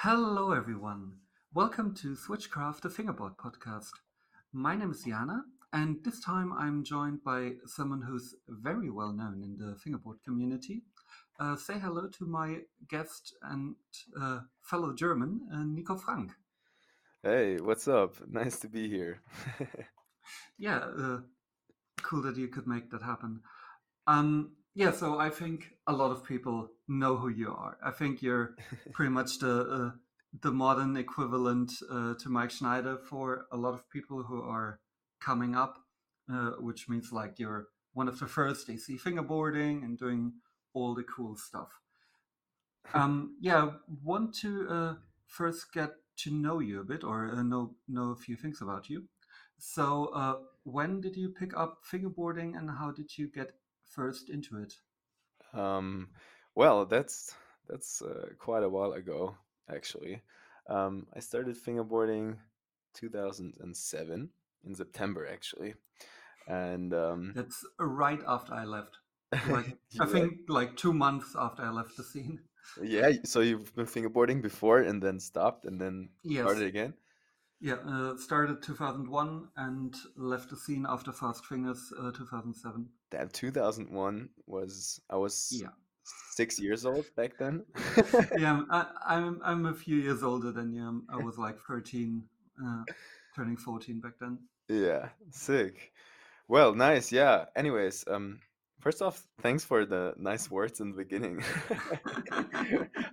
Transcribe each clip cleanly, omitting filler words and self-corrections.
Hello, everyone. Welcome to Switchcraft, the fingerboard podcast. My name is Jana, and this time I'm joined by someone who's very well known in the fingerboard community. Say hello to my guest and fellow German, Nico Frank. Hey, what's up? Nice to be here. Yeah, cool that you could make that happen. Yeah, so I think a lot of people know who you are. I think you're pretty much the modern equivalent to Mike Schneider for a lot of people who are coming up, which means like you're one of the first AC fingerboarding and doing all the cool stuff. Yeah, want to first get to know you a bit or know a few things about you. So, when did you pick up fingerboarding and how did you get first into it? Um, well, that's quite a while ago, actually. I started fingerboarding 2007 in September, actually, and That's right after I left. Like, I you like, think like 2 months after I left the scene. yeah. So you've been fingerboarding before and then stopped and then Yes. started again. Yeah, started 2001 and left the scene after Fast Fingers 2007. That 2001 was I was Yeah. 6 years old back then. Yeah, I'm a few years older than you. I was like 13, uh, turning 14 back then. Yeah, sick. Well, nice. Yeah. Anyways, first off, thanks for the nice words in the beginning.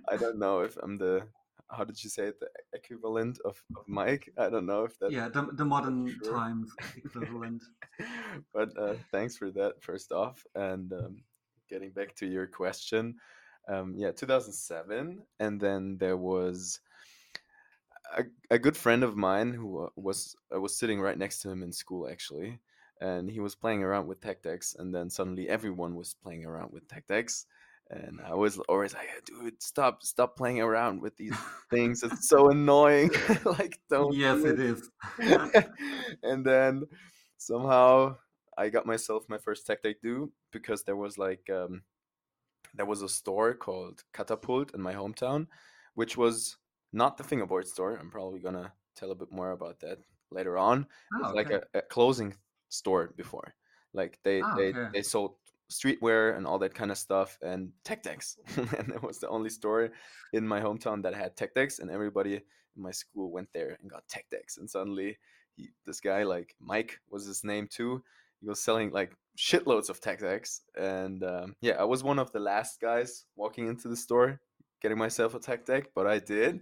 I don't know if I'm the, how did you say it, the equivalent of Mike? I don't know if Yeah, the that's modern true. times equivalent. But thanks for that, first off. And getting back to your question, yeah, 2007. And then there was a good friend of mine who was sitting right next to him in school actually, and he was playing around with tech decks, and then suddenly everyone was playing around with tech decks, and I was always like, dude, stop playing around with these things. It's so annoying. Like, don't Yes, do it is. it. And then somehow I got myself my first tech deck do because there was a store called Catapult in my hometown, which was not the fingerboard store. I'm probably gonna tell a bit more about that later on. It Ah, was like okay. a clothing store before. Like they Ah, they okay. they sold streetwear and all that kind of stuff and tech decks. And it was the only store in my hometown that had tech decks, and everybody in my school went there and got tech decks. And suddenly, this guy, like Mike was his name too, he was selling like shitloads of tech decks, and yeah, I was one of the last guys walking into the store getting myself a tech deck, but I did,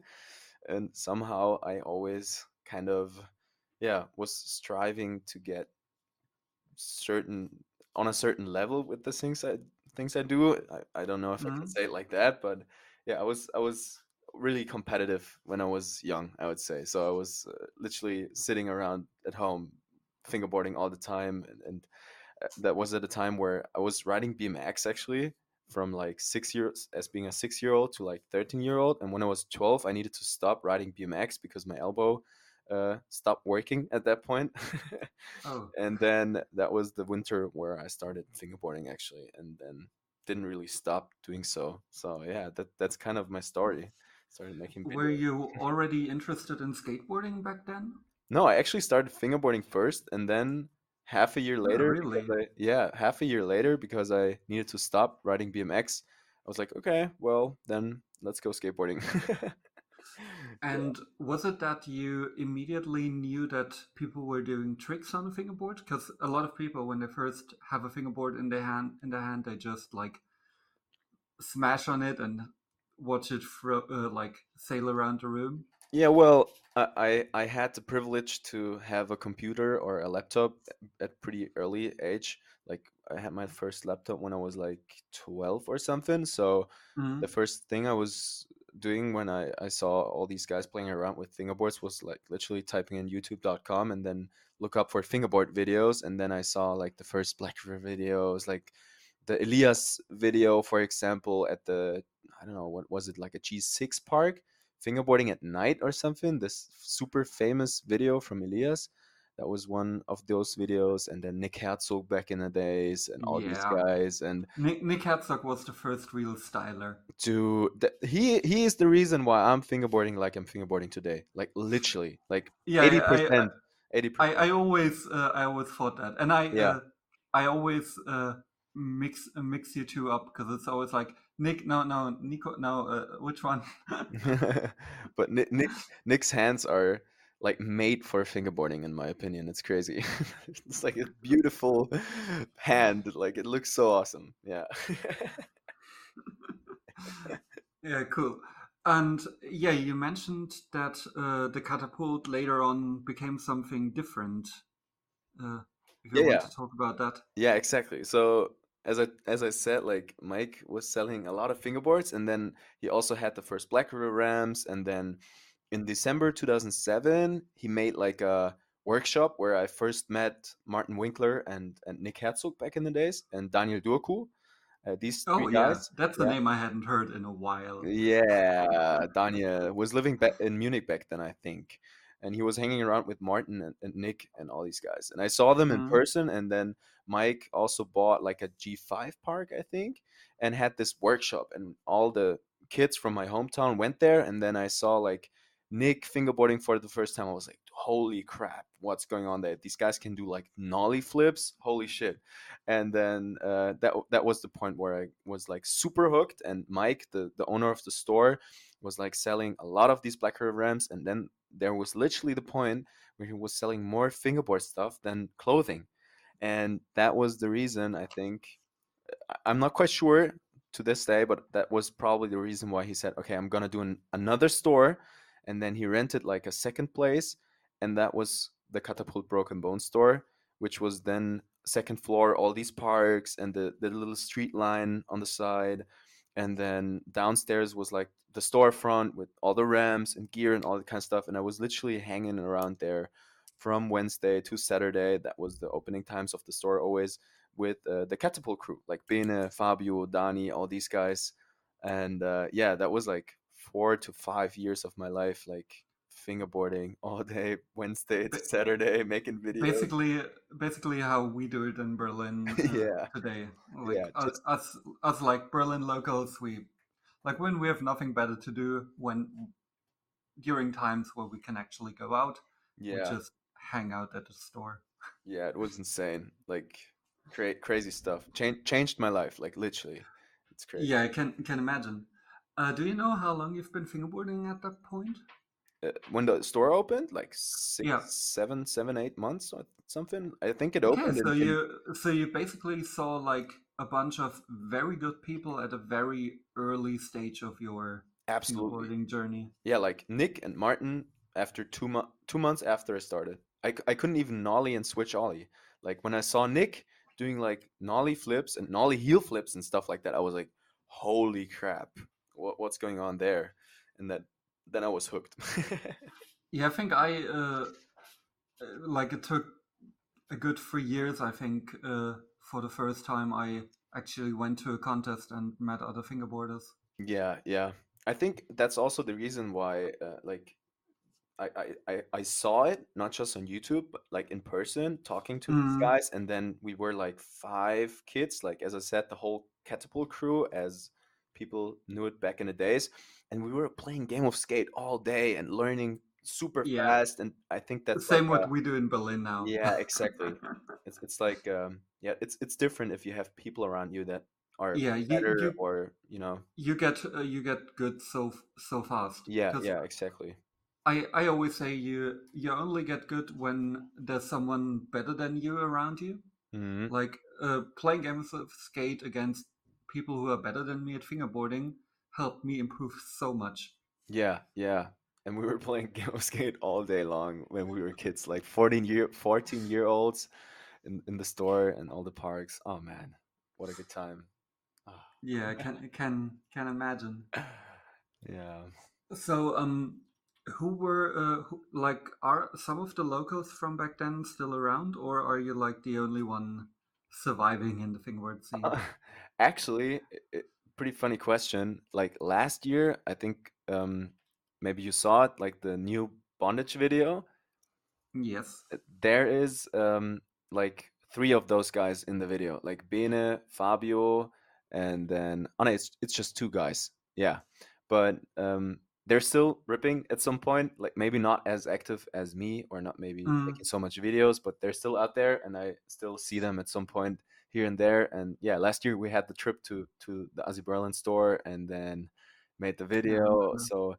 and somehow I always kind of, yeah, was striving to get certain on a certain level with the things I do. I don't know if I can Mhm. say it like that, but yeah, I was really competitive when I was young, I would say. So I was literally sitting around at home fingerboarding all the time, and that was at a time where I was riding BMX actually from like 6 years as being a 6 year old to like 13-year old. And when I was 12, I needed to stop riding BMX because my elbow stopped working at that point. Oh, And then that was the winter where I started fingerboarding actually, and then didn't really stop doing so. So yeah, that's kind of my story. Started making were videos. you already interested in skateboarding back then? No, I actually started fingerboarding first, and then half a year Oh, later, because really? half a year later, because I needed to stop riding BMX, I was like, okay, well, then let's go skateboarding. Yeah. And was it that you immediately knew that people were doing tricks on a fingerboard? Because a lot of people, when they first have a fingerboard in their hand, they just like smash on it and watch it like sail around the room. Yeah, well, I had the privilege to have a computer or a laptop at pretty early age. Like I had my first laptop when I was like 12 or something. So the Mhm. first thing I was doing when I saw all these guys playing around with fingerboards was like literally typing in youtube.com and then look up for fingerboard videos. And then I saw like the first Black River videos, like the Elias video, for example, at the, I don't know, what was it, like a G6 park, fingerboarding at night or something. This super famous video from Elias. That was one of those videos, and then Nick Herzog back in the days, and all these Yeah. guys. And Nick Herzog was the first real styler. he is the reason why I'm fingerboarding like I'm fingerboarding today. Like literally, like Yeah, 80%, I 80%. I always thought that, and Yeah. I always mix you two up because it's always like Nick, no, Nico, no, which one? But Nick's hands are like made for fingerboarding, in my opinion. It's crazy. It's like a beautiful hand. Like it looks so awesome. Yeah. Yeah, cool. And yeah, you mentioned that the catapult later on became something different. Uh, if you Yeah, want yeah. to talk about that. Yeah, exactly. So as I said, like Mike was selling a lot of fingerboards, and then he also had the first Black River Rams, and then in December 2007, he made like a workshop where I first met Martin Winkler and Nick Herzog back in the days, and Daniel Durku. These Oh three yeah, guys. that's a Yeah. name I hadn't heard in a while. Yeah, Danya was living back in Munich back then, I think. And he was hanging around with Martin and Nick and all these guys. And I saw them in Mm. person. And then Mike also bought like a G5 park, I think, and had this workshop. And all the kids from my hometown went there. And then I saw like Nick fingerboarding for the first time. I was like, holy crap, what's going on there? These guys can do like nollie flips. Holy shit. And then that was the point where I was like super hooked. And Mike, the owner of the store, was like selling a lot of these Black River Rams. And then there was literally the point where he was selling more fingerboard stuff than clothing, and that was the reason I think. I'm not quite sure to this day, but that was probably the reason why he said, "Okay, I'm gonna do another store," and then he rented like a second place, and that was the Catapult Broken Bone store, which was then second floor, all these parks and the little street line on the side, and then downstairs was like the storefront with all the ramps and gear and all that kind of stuff, and I was literally hanging around there from Wednesday to Saturday. That was the opening times of the store always with the Catapult crew, like Bene, Fabio, Dani, all these guys. And yeah, that was like 4 to 5 years of my life, like fingerboarding all day, Wednesday to Ba- Saturday, making videos. basically, basically how we do it in Berlin Yeah, today. Like yeah, just us like Berlin locals, we like when we have nothing better to do when during times where we can actually go out, we yeah, just hang out at the store. yeah. It was insane, like crazy stuff. Changed my life, like literally. It's crazy. Yeah, I can imagine. Do you know how long you've been fingerboarding at that point? When the store opened, like Yeah. 8 months or something. I think it Okay, opened in so you basically saw like a bunch of very good people at a very early stage of your absolutely. fingerboarding journey. Yeah, like Nick and Martin after 2 months after I started. I couldn't even nollie and switch ollie. Like when I saw Nick doing like nollie flips and nollie heel flips and stuff like that, I was like, holy crap, what's going on there? And then I was hooked. Yeah, I think I like it took a good 3 years. I think for the first time I actually went to a contest and met other fingerboarders. Yeah, yeah. I think that's also the reason why like I saw it not just on YouTube, but like in person, talking to these Mm, guys, and then we were like 5 kids, like as I said, the whole Catapult crew, as people knew it back in the days, and we were playing Game of Skate all day and learning super yeah, fast, and I think that's like same what we do in Berlin now. yeah, exactly. It's like yeah, it's different if you have people around you that are Yeah, better or you know you get good so fast yeah, because yeah, exactly. I always say you only get good when there's someone better than you around you. Hmm. Like playing games of skate against people who are better than me at fingerboarding helped me improve so much. Yeah, yeah. And we were playing Game of Skate all day long when we were kids, like 14 year olds in the store and all the parks. Oh man, what a good time. Ah. Yeah, I can imagine. Yeah. So who were like are some of the locals from back then still around, or are you like the only one surviving in the fingerboard scene? Actually, pretty funny question. Like last year, I think maybe you saw it, like the new bondage video. Yes. There is like three of those guys in the video, like Bene, Fabio, and then oh no, it's just two guys. Yeah, but they're still ripping at some point. Like maybe not as active as me, or not maybe Mm, making so much videos, but they're still out there, and I still see them at some point here and there. And yeah, last year we had the trip to the Ozzy Berlin store, and then made the I video. remember. So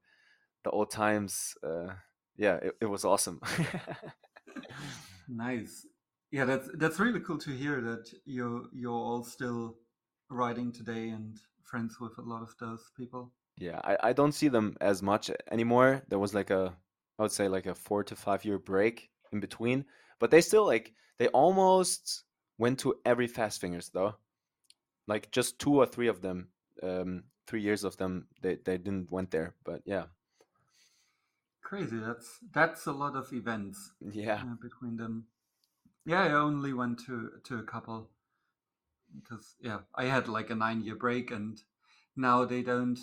the old times, yeah, it was awesome. Nice. Yeah, that's really cool to hear that you're all still riding today and friends with a lot of those people. Yeah, I don't see them as much anymore. There was like a, I would say like a 4 to 5 year break in between, but they still like, they almost went to every Fast Fingers though. Like just two or three of them, 3 years of them, they didn't went there. But yeah, Crazy. That's a lot of events yeah, between them. Yeah, I only went to a couple because yeah, I had like a 9 year break and now they don't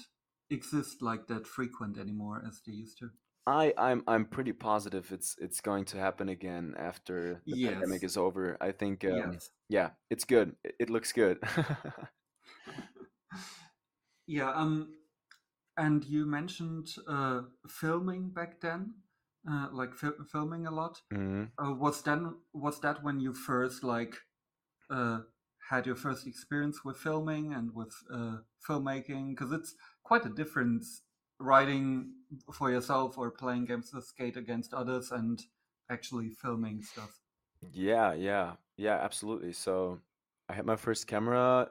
exist like that frequent anymore as they used to. I'm pretty positive it's going to happen again after the pandemic Yes. is over. I think Yes. yeah, it's good. It looks good. Yeah. And you mentioned filming back then, like filming a lot. Mhm. Was that when you first like uh, had your first experience with filming and with filmmaking? Because it's quite a difference writing for yourself or playing games to skate against others and actually filming stuff. Yeah, yeah, absolutely. So I had my first camera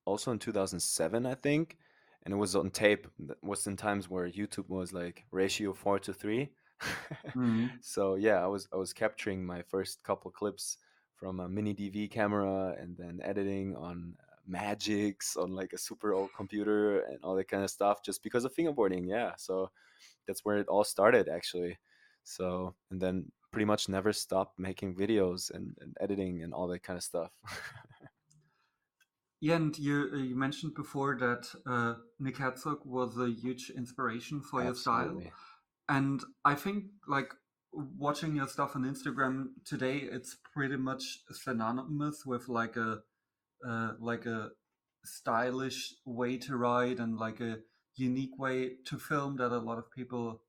also in 2007, I think, and it was on tape. That was in times where YouTube was like ratio 4 to 3. Mm. So yeah, I was capturing my first couple clips from a mini DV camera, and then editing on Magics on like a super old computer and all that kind of stuff, just because of fingerboarding. Yeah, so that's where it all started actually. So and then pretty much never stopped making videos and editing and all that kind of stuff. Yeah, and you mentioned before that Nick Herzog was a huge inspiration for your style. Absolutely. And I think like watching your stuff on Instagram today, it's pretty much synonymous with like a stylish way to ride and like a unique way to film that a lot of people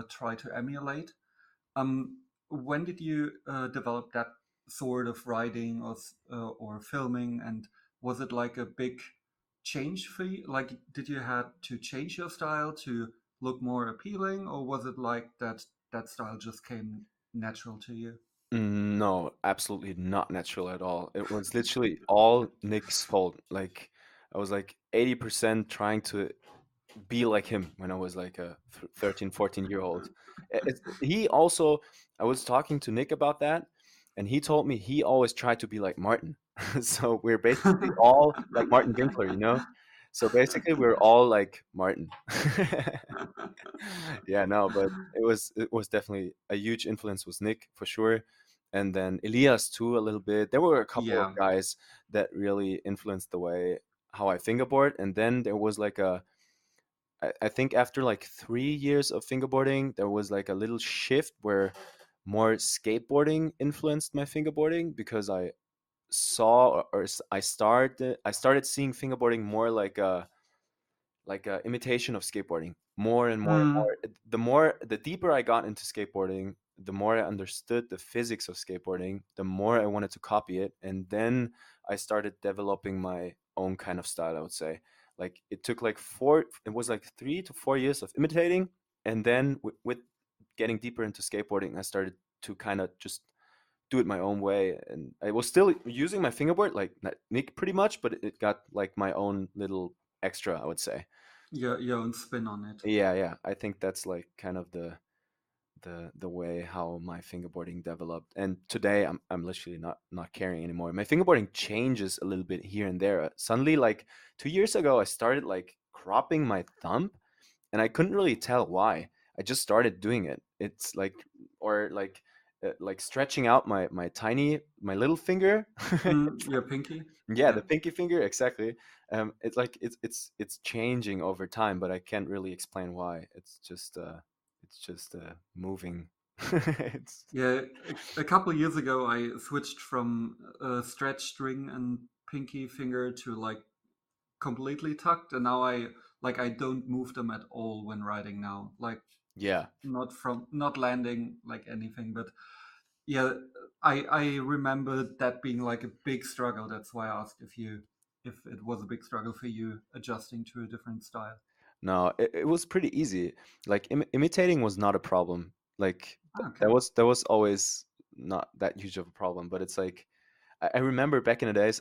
try to emulate. When did you develop that sort of writing or filming, and was it like a big change for you? Like, did you had to change your style to look more appealing, or was it like that style just came natural to you? No, absolutely not natural at all. It was literally all Nick's fault. Like I was like 80% trying to be like him when I was like a 13, 14-year old. He also, I was talking to Nick about that, and he told me he always tried to be like Martin. So we're basically all like Martin Winkler, you know? So basically we're all like Martin. Yeah, no, but it was definitely a huge influence was Nick for sure. And then Elias too a little bit. There were a couple of Yeah. guys that really influenced the way how I fingerboard. And then there was like a, I think after like 3 years of fingerboarding, there was like a little shift where more skateboarding influenced my fingerboarding, because I saw I started seeing fingerboarding more like a imitation of skateboarding, more and more and Mm, more. The deeper I got into skateboarding, the more I understood the physics of skateboarding, the more I wanted to copy it. And then I started developing my own kind of style, I would say. Like it took like it was like 3 to 4 years of imitating. And then with getting deeper into skateboarding, I started to kind of just do it my own way. And I was still using my fingerboard like Nick pretty much, but it got like my own little extra, I would say. your own spin on it. Yeah, yeah. I think that's like kind of the way how my fingerboarding developed. And today I'm literally not caring anymore. My fingerboarding changes a little bit here and there. Suddenly, like 2 years ago, I started like cropping my thumb, and I couldn't really tell why. I just started doing it. It's like, or like stretching out my little finger. Your pinky. Yeah, Yeah. the pinky finger, exactly. It's like it's changing over time, but I can't really explain why. It's just moving. It's Yeah, a couple of years ago, I switched from stretch string and pinky finger to like completely tucked, and now I don't move them at all when riding now. Like yeah. not landing like anything, but yeah, I remember that being like a big struggle. That's why I asked if it was a big struggle for you adjusting to a different style. No, it was pretty easy. Like imitating was not a problem. Like Ah, okay. that was always not that huge of a problem. But it's like I remember back in the days,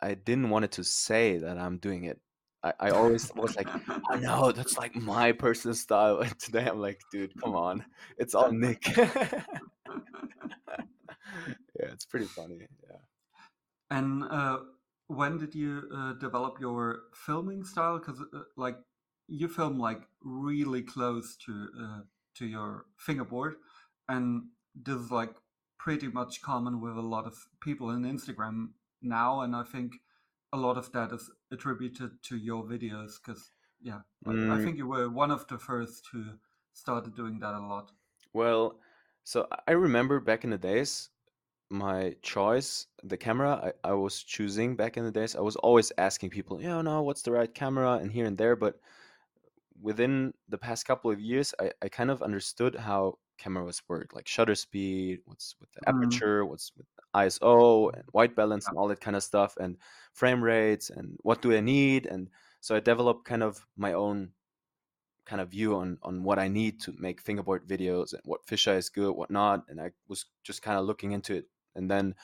I didn't want it to say that I'm doing it. I always was like, oh no, that's like my personal style. And today I'm like, dude, come on, it's all Nick. Yeah, it's pretty funny. Yeah. And when did you develop your filming style? Because like you film like really close to your fingerboard, and this is like pretty much common with a lot of people in Instagram now. And I think a lot of that is attributed to your videos. Because yeah, like I Mm, think you were one of the first who started doing that a lot. well, so I remember back in the days, my choice, the camera I was choosing back in the days, I was always asking people, no, what's the right camera and here and there. But within the past couple of years, I kind of understood how cameras work, like shutter speed, what's with the Mm, aperture, what's with the ISO and white balance and all that kind of stuff, and frame rates and what do I need. And so I developed kind of my own kind of view on what I need to make fingerboard videos and what fisheye is good, what not. And I was just kind of looking into it and then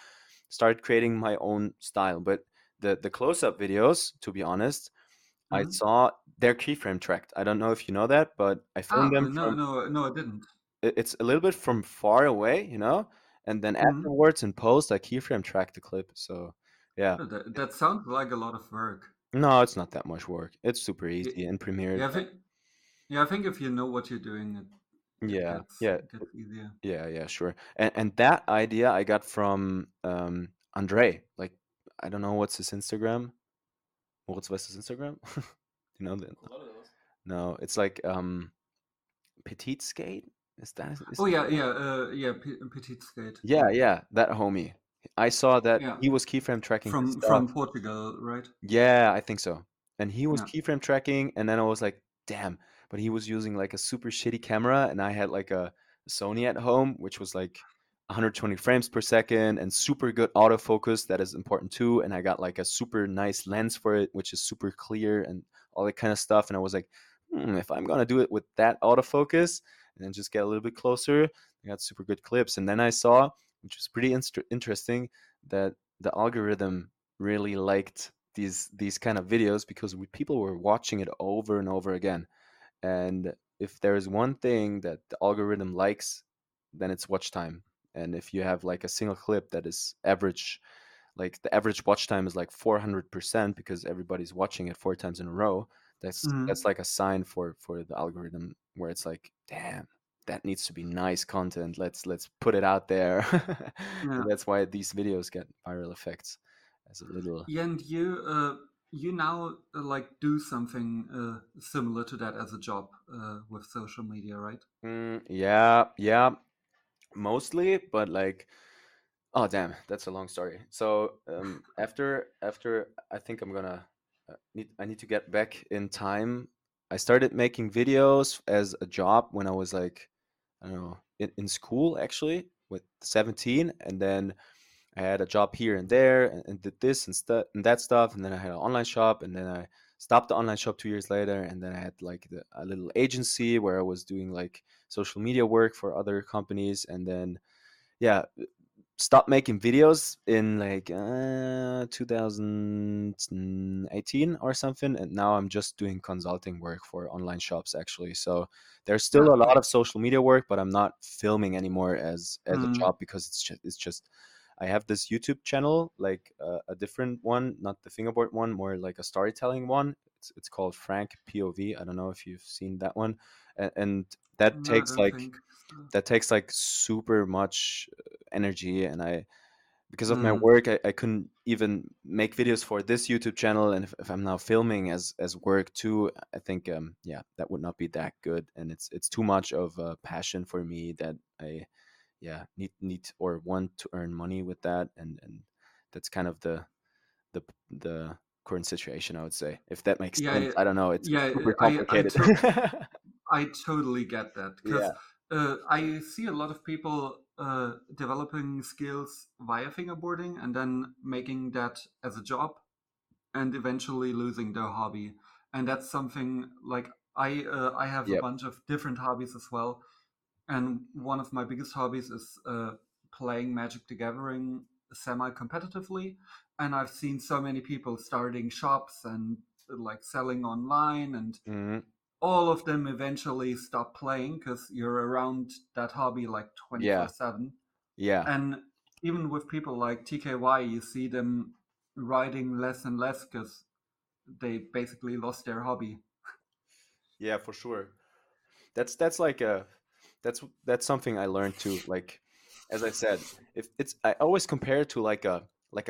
started creating my own style. But the close up videos, to be honest, I mm. saw they're keyframe tracked. I don't know if you know that, but I filmed Ah, them no, from no, no, I didn't. it's a little bit from far away, and then Mm. afterwards in post I keyframe track the clip. So yeah. Oh, that sounds like a lot of work. No, it's not that much work. It's super Yeah, easy in Premiere. yeah, I think if you know what you're doing, it Yeah, gets yeah, it gets easier. yeah, yeah, sure. And that idea I got from Andre. Like I don't know what's his Instagram. What's his Instagram? You know that? No, it's like Petite Skate. Is Oh that yeah, right? yeah, petite skate. Yeah, Yeah, yeah, that homie. I saw that yeah, he was keyframe tracking his from stuff. Portugal, right? Yeah, I think so. And he was Yeah. keyframe tracking, and then I was like, damn. But he was using like a super shitty camera, and I had like a Sony at home, which was like 120 frames per second and super good autofocus. That is important too. And I got like a super nice lens for it, which is super clear and all that kind of stuff. And I was like, if I'm gonna do it with that autofocus and then just get a little bit closer, I got super good clips. And then I saw, which was pretty interesting, that the algorithm really liked these kind of videos because people were watching it over and over again. And if there's one thing that the algorithm likes, then it's watch time. And if you have like a single clip that is average, like the average watch time is like 400% because everybody's watching it 4 times in a row, that's Hmm. like a sign for the algorithm where it's like, damn, that needs to be nice content. Let's put it out there. Yeah. And that's why these videos get viral effects as a little. Yeah, and you now like do something similar to that as a job with social media, right? Yeah, yeah, mostly, but like, oh damn, that's a long story. So after I think I'm gonna I need to get back in time. I started making videos as a job when I was like, I don't know, in school actually with 17, and then I had a job here and there and did this and that stuff, and then I had an online shop, and then I stopped the online shop 2 years later, and then I had like a little agency where I was doing like social media work for other companies, and then yeah, stopped making videos in like 2018 or something, and now I'm just doing consulting work for online shops actually. So there's still Ah, a lot cool. of social media work, but I'm not filming anymore as a Mm, job because it's just I have this YouTube channel, like a different one, not the fingerboard one, more like a storytelling one. It's called Frank POV. I don't know if you've seen that one, and that no, I takes don't like think so. super much energy, and because of my Mm, work, I couldn't even make videos for this YouTube channel. And if I'm now filming as work too, I think yeah, that would not be that good. And it's too much of a passion for me that I yeah need or want to earn money with that. And that's kind of the the current situation, I would say, if that makes sense. yeah, I don't know, it's yeah. super I I complicated. to- I totally get that because Yeah. I see a lot of people developing skills via fingerboarding and then making that as a job and eventually losing their hobby. And that's something like I have a Yep. bunch of different hobbies as well. And one of my biggest hobbies is playing Magic the Gathering semi competitively. And I've seen so many people starting shops and like selling online, and Hmm. all of them eventually stop playing because you're around that hobby like Yeah. 24/7. Yeah. And even with people like TKY, you see them writing less and less because they basically lost their hobby. Yeah, for sure. That's like a that's something I learned too. Like as I said, if it's I always compare it to like a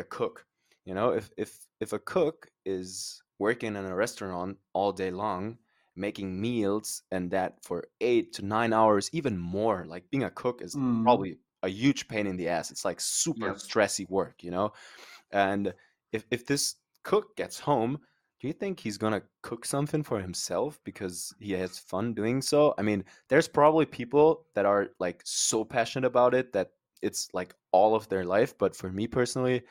cook. You know, if a cook is working in a restaurant all day long, making meals and that for 8 to 9 hours, even more. Like being a cook is Mm, probably a huge pain in the ass. It's like super yep. stressy work, you know? And if this cook gets home, do you think he's gonna cook something for himself because he has fun doing so? I mean, there's probably people that are like so passionate about it that it's like all of their life. But for me personally,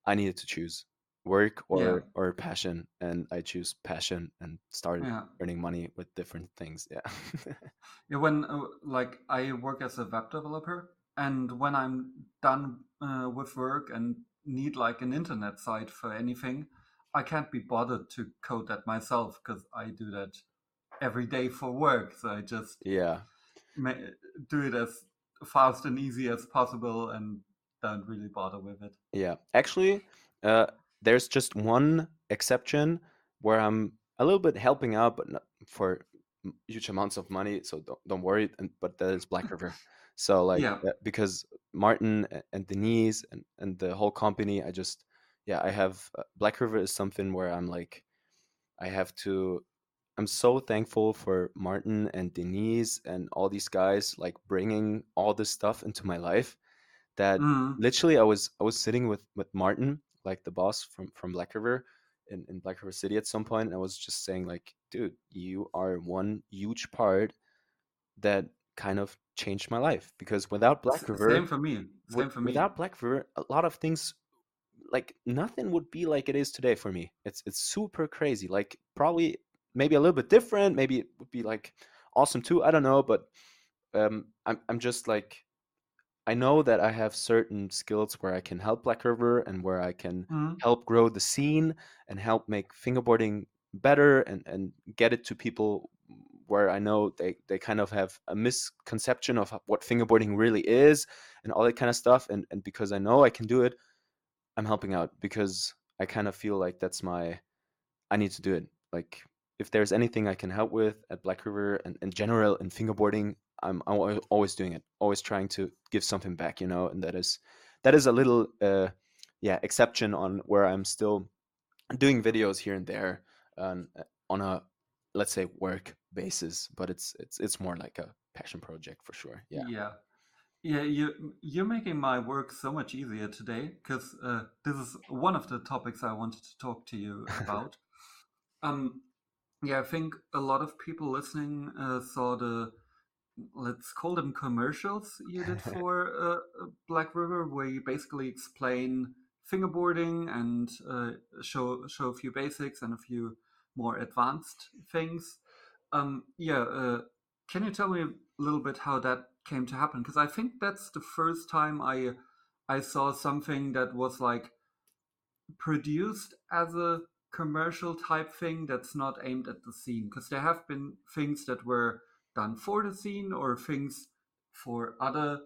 I needed to choose work Yeah. or passion, and I choose passion and started Yeah. earning money with different things. Yeah. Yeah, when like I work as a web developer, and when I'm done with work and need like an internet site for anything, I can't be bothered to code that myself because I do that every day for work. So I just Yeah. ma- do it as fast and easy as possible and don't really bother with it. Yeah, actually, uh, there's just one exception where I'm a little bit helping out, but not for huge amounts of money. So don't worry. But that is Black River. So like Yeah. because Martin and Denise and the whole company, I just yeah I have Black River is something where I'm like I have to. I'm so thankful for Martin and Denise and all these guys like bringing all this stuff into my life that Mm, literally I was sitting with Martin, like the boss from Black River in Black River City at some point, and I was just saying like, dude, you are one huge part that kind of changed my life because without Black River, same for me. Same for me. without Black River, a lot of things like nothing would be like it is today for me. It's super crazy. Like probably maybe a little bit different, maybe it would be like awesome too. I don't know, but I'm just like I know that I have certain skills where I can help Black River and where I can Mm, help grow the scene and help make fingerboarding better and get it to people where I know they kind of have a misconception of what fingerboarding really is and all that kind of stuff. And because I know I can do it, I'm helping out because I kind of feel like that's my I need to do it. Like if there's anything I can help with at Black River and in general in fingerboarding, I'm always doing it, always trying to give something back, you know. And that is a little yeah exception on where I'm still doing videos here and there on a let's say work basis, but it's more like a passion project for sure. Yeah. yeah. Yeah, you're making my work so much easier today because this is one of the topics I wanted to talk to you about. Um, yeah, I think a lot of people listening saw the, let's call them commercials you did for Black River, where you basically explain fingerboarding and show a few basics and a few more advanced things. Yeah, can you tell me a little bit how that came to happen? Because I think that's the first time I saw something that was like produced as a commercial type thing that's not aimed at the scene. Because there have been things that were done for the scene or things for other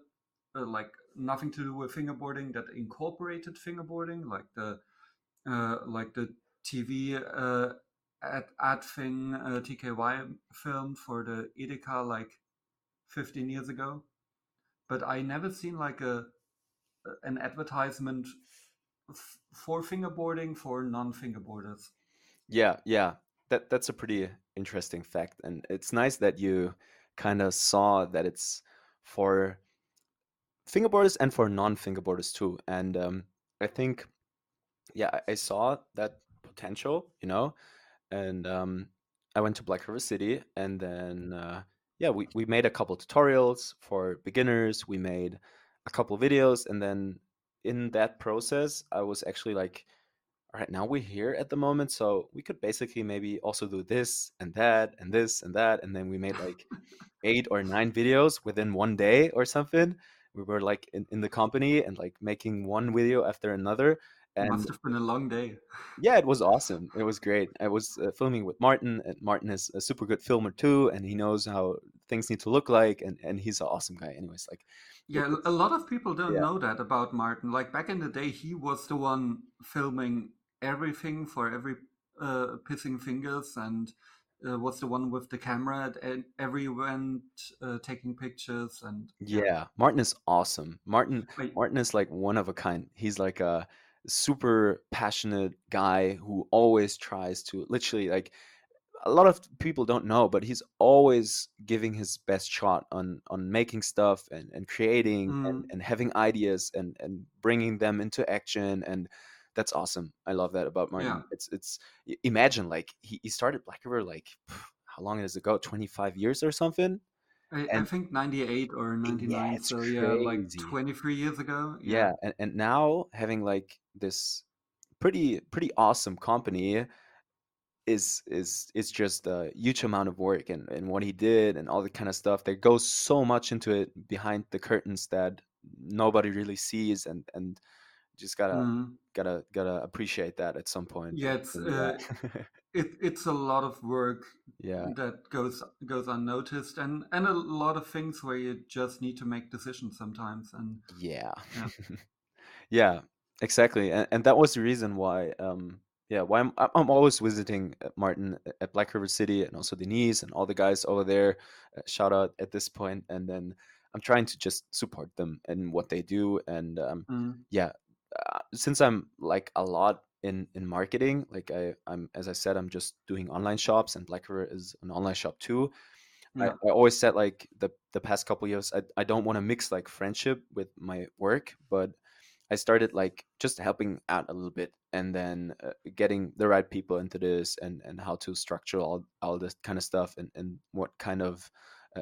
like nothing to do with fingerboarding that incorporated fingerboarding, like the TV ad thing TKY filmed for the Edeka like 15 years ago. But I never seen like a an advertisement for fingerboarding for non-fingerboarders. Yeah, yeah. That's a pretty interesting fact, and it's nice that you kind of saw that it's for fingerboarders and for non-fingerboarders too. And I think, yeah, I saw that potential, and I went to Black River City, and then yeah, we made a couple tutorials for beginners. We made a couple videos, and then in that process, I was actually like, all right, now we're here at the moment, so we could basically maybe also do this and that and this and that, and then we made like 8 or 9 videos within one day or something. We were like in the company and like making one video after another, and Must have been a long day. yeah, it was awesome. It was great. I was filming with Martin, and Martin is a super good filmer too, and he knows how things need to look like, and he's an awesome guy. Anyways, like Yeah, a it's lot of people don't yeah, know that about Martin. Like back in the day, he was the one filming everything for every pissing fingers, and was the one with the camera at every event, taking pictures. And yeah, yeah. Martin is awesome. Martin I, Martin is like one of a kind. He's like a super passionate guy who always tries to literally like a lot of people don't know, but he's always giving his best shot on making stuff and creating mm, and having ideas and bringing them into action, and that's awesome. I love that about yeah, Martin. Imagine like he started Black River like how long does it go? 25 years or something, I and think 98 or yeah, 99. it's So yeah, like crazy. 23 years ago. Yeah. Yeah, and now having like this pretty awesome company is just a huge amount of work, and what he did and all the kind of stuff. There goes so much into it behind the curtains that nobody really sees, and just Mm. gotta appreciate that at some point. Yeah, And yeah. it's a lot of work Yeah, that goes unnoticed, and a lot of things where you just need to make decisions sometimes. And yeah. yeah, Yeah, exactly, and that was the reason why, yeah, why I'm always visiting Martin at Black River City, and also Denise and all the guys over there. Shout out at this point, and then I'm trying to just support them and what they do, and mm, yeah, since I'm like a lot in marketing, like I'm as I said, I'm just doing online shops, and Black River is an online shop too. yeah, I always said like the past couple years, I don't want to mix like friendship with my work, but I started like just helping out a little bit, and then getting the right people into this, and how to structure all this kind of stuff, and what kind of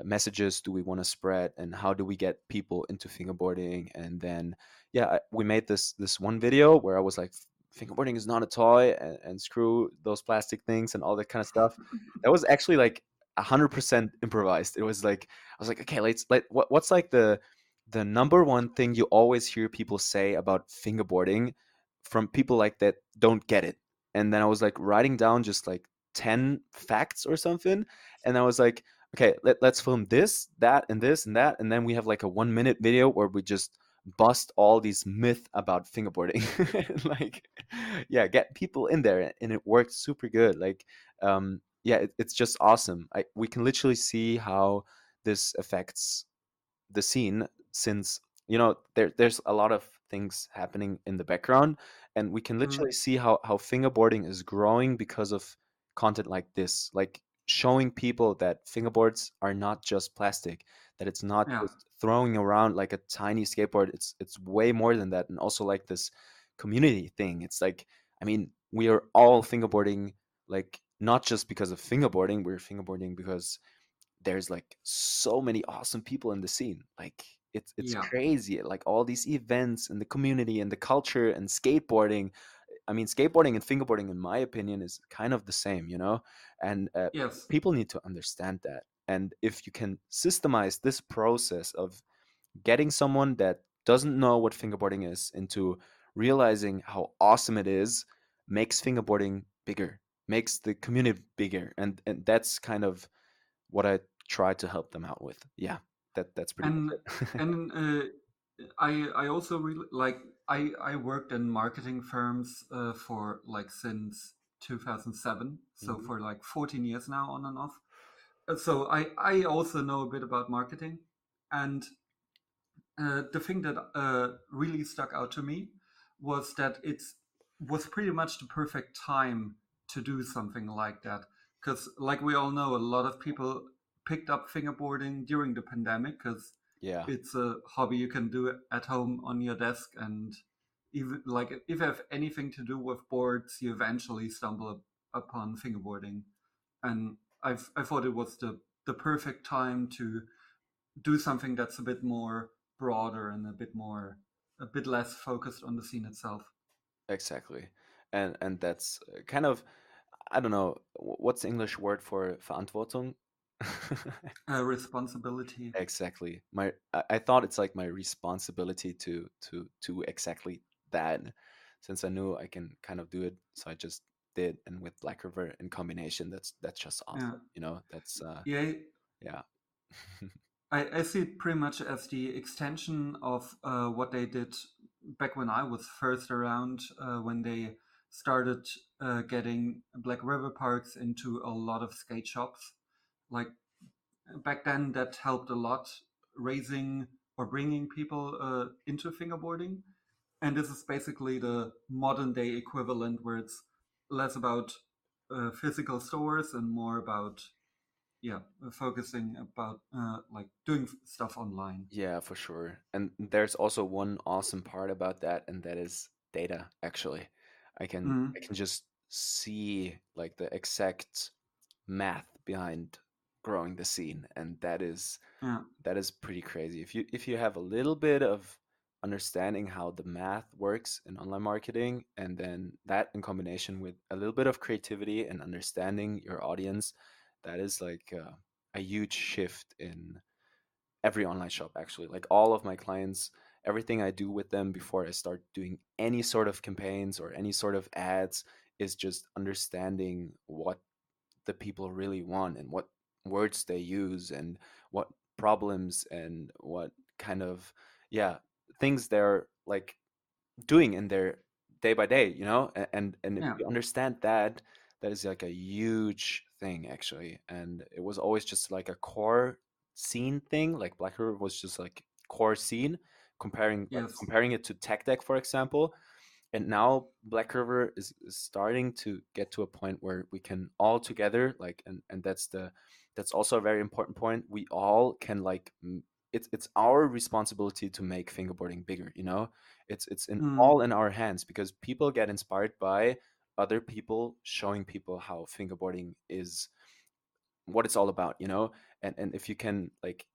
messages do we want to spread, and how do we get people into fingerboarding. And then yeah, we made this one video where I was like, fingerboarding is not a toy, and screw those plastic things and all that kind of stuff. That was actually like 100% improvised. It was like I was like, okay, what's like the number one thing you always hear people say about fingerboarding from people like that don't get it. And then I was like writing down just like 10 facts or something, and I was like, okay, let's film this, that, and this and that, and then we have like a 1 minute video where we just bust all these myth about fingerboarding. Like yeah, get people in there, and it worked super good. Like yeah, it's just awesome. We can literally see how this affects the scene, since there's a lot of things happening in the background, and we can literally mm, see how fingerboarding is growing because of content like this, like showing people that fingerboards are not just plastic, that it's not yeah, just throwing around like a tiny skateboard. It's way more than that, and also like this community thing. It's like, I mean, we are all fingerboarding, like not just because of fingerboarding. We're fingerboarding because there's like so many awesome people in the scene. Like it's yeah, crazy. Like all these events and the community and the culture and skateboarding. I mean, skateboarding and fingerboarding, in my opinion, is kind of the same. And yes, people need to understand that. And if you can systemize this process of getting someone that doesn't know what fingerboarding is into realizing how awesome it is, makes fingerboarding bigger, makes the community bigger, and that's kind of what I try to help them out with. Yeah, that's pretty and much it. and I also really like I worked in marketing firms for like since 2007, so Mhm. for like 14 years now, on and off. So I also know a bit about marketing, and the thing that really stuck out to me was that it was pretty much the perfect time to do something like that. Because, like we all know, a lot of people picked up fingerboarding during the pandemic because Yeah, it's a hobby you can do at home on your desk. And even like if you have anything to do with boards, you eventually stumble upon fingerboarding. And I thought it was the perfect time to do something that's a bit more broader and a bit less focused on the scene itself. exactly. And that's kind of, I don't know, what's the English word for Verantwortung? Responsibility. Exactly. I thought it's like my responsibility to exactly that. Since I knew I can kind of do it, so I just did. And with Black River in combination, that's just Yeah, awesome. You know, that's yeah. yeah. I see it pretty much as the extension of what they did back when I was first around, when they started getting Black River parks into a lot of skate shops. Like back then, that helped a lot raising or bringing people into fingerboarding. And this is basically the modern day equivalent where it's less about physical stores and more about yeah focusing about like doing stuff online. Yeah, for sure. And there's also one awesome part about that, and that is data, actually. I Mm, can just see like the exact math behind growing the scene, and yeah, that is pretty crazy. If you have a little bit of understanding how the math works in online marketing, and then that in combination with a little bit of creativity and understanding your audience, that is like a huge shift in every online shop, actually. Like all of my clients, everything I do with them before I start doing any sort of campaigns or any sort of ads is just understanding what the people really want and what words they use and what problems and what kind of, yeah, things they're like doing in their day by day, you know. And if yeah, you understand that, that is like a huge thing, actually. And it was always just like a core scene thing. Like Black River was just like core scene, yes, comparing it to tech deck, for example. And now Black River is starting to get to a point where we can all together, like, and that's also a very important point. We all can like it's our responsibility to make fingerboarding bigger, you know. It's in mm, all in our hands, because people get inspired by other people showing people how fingerboarding is, what it's all about, you know. And if you can like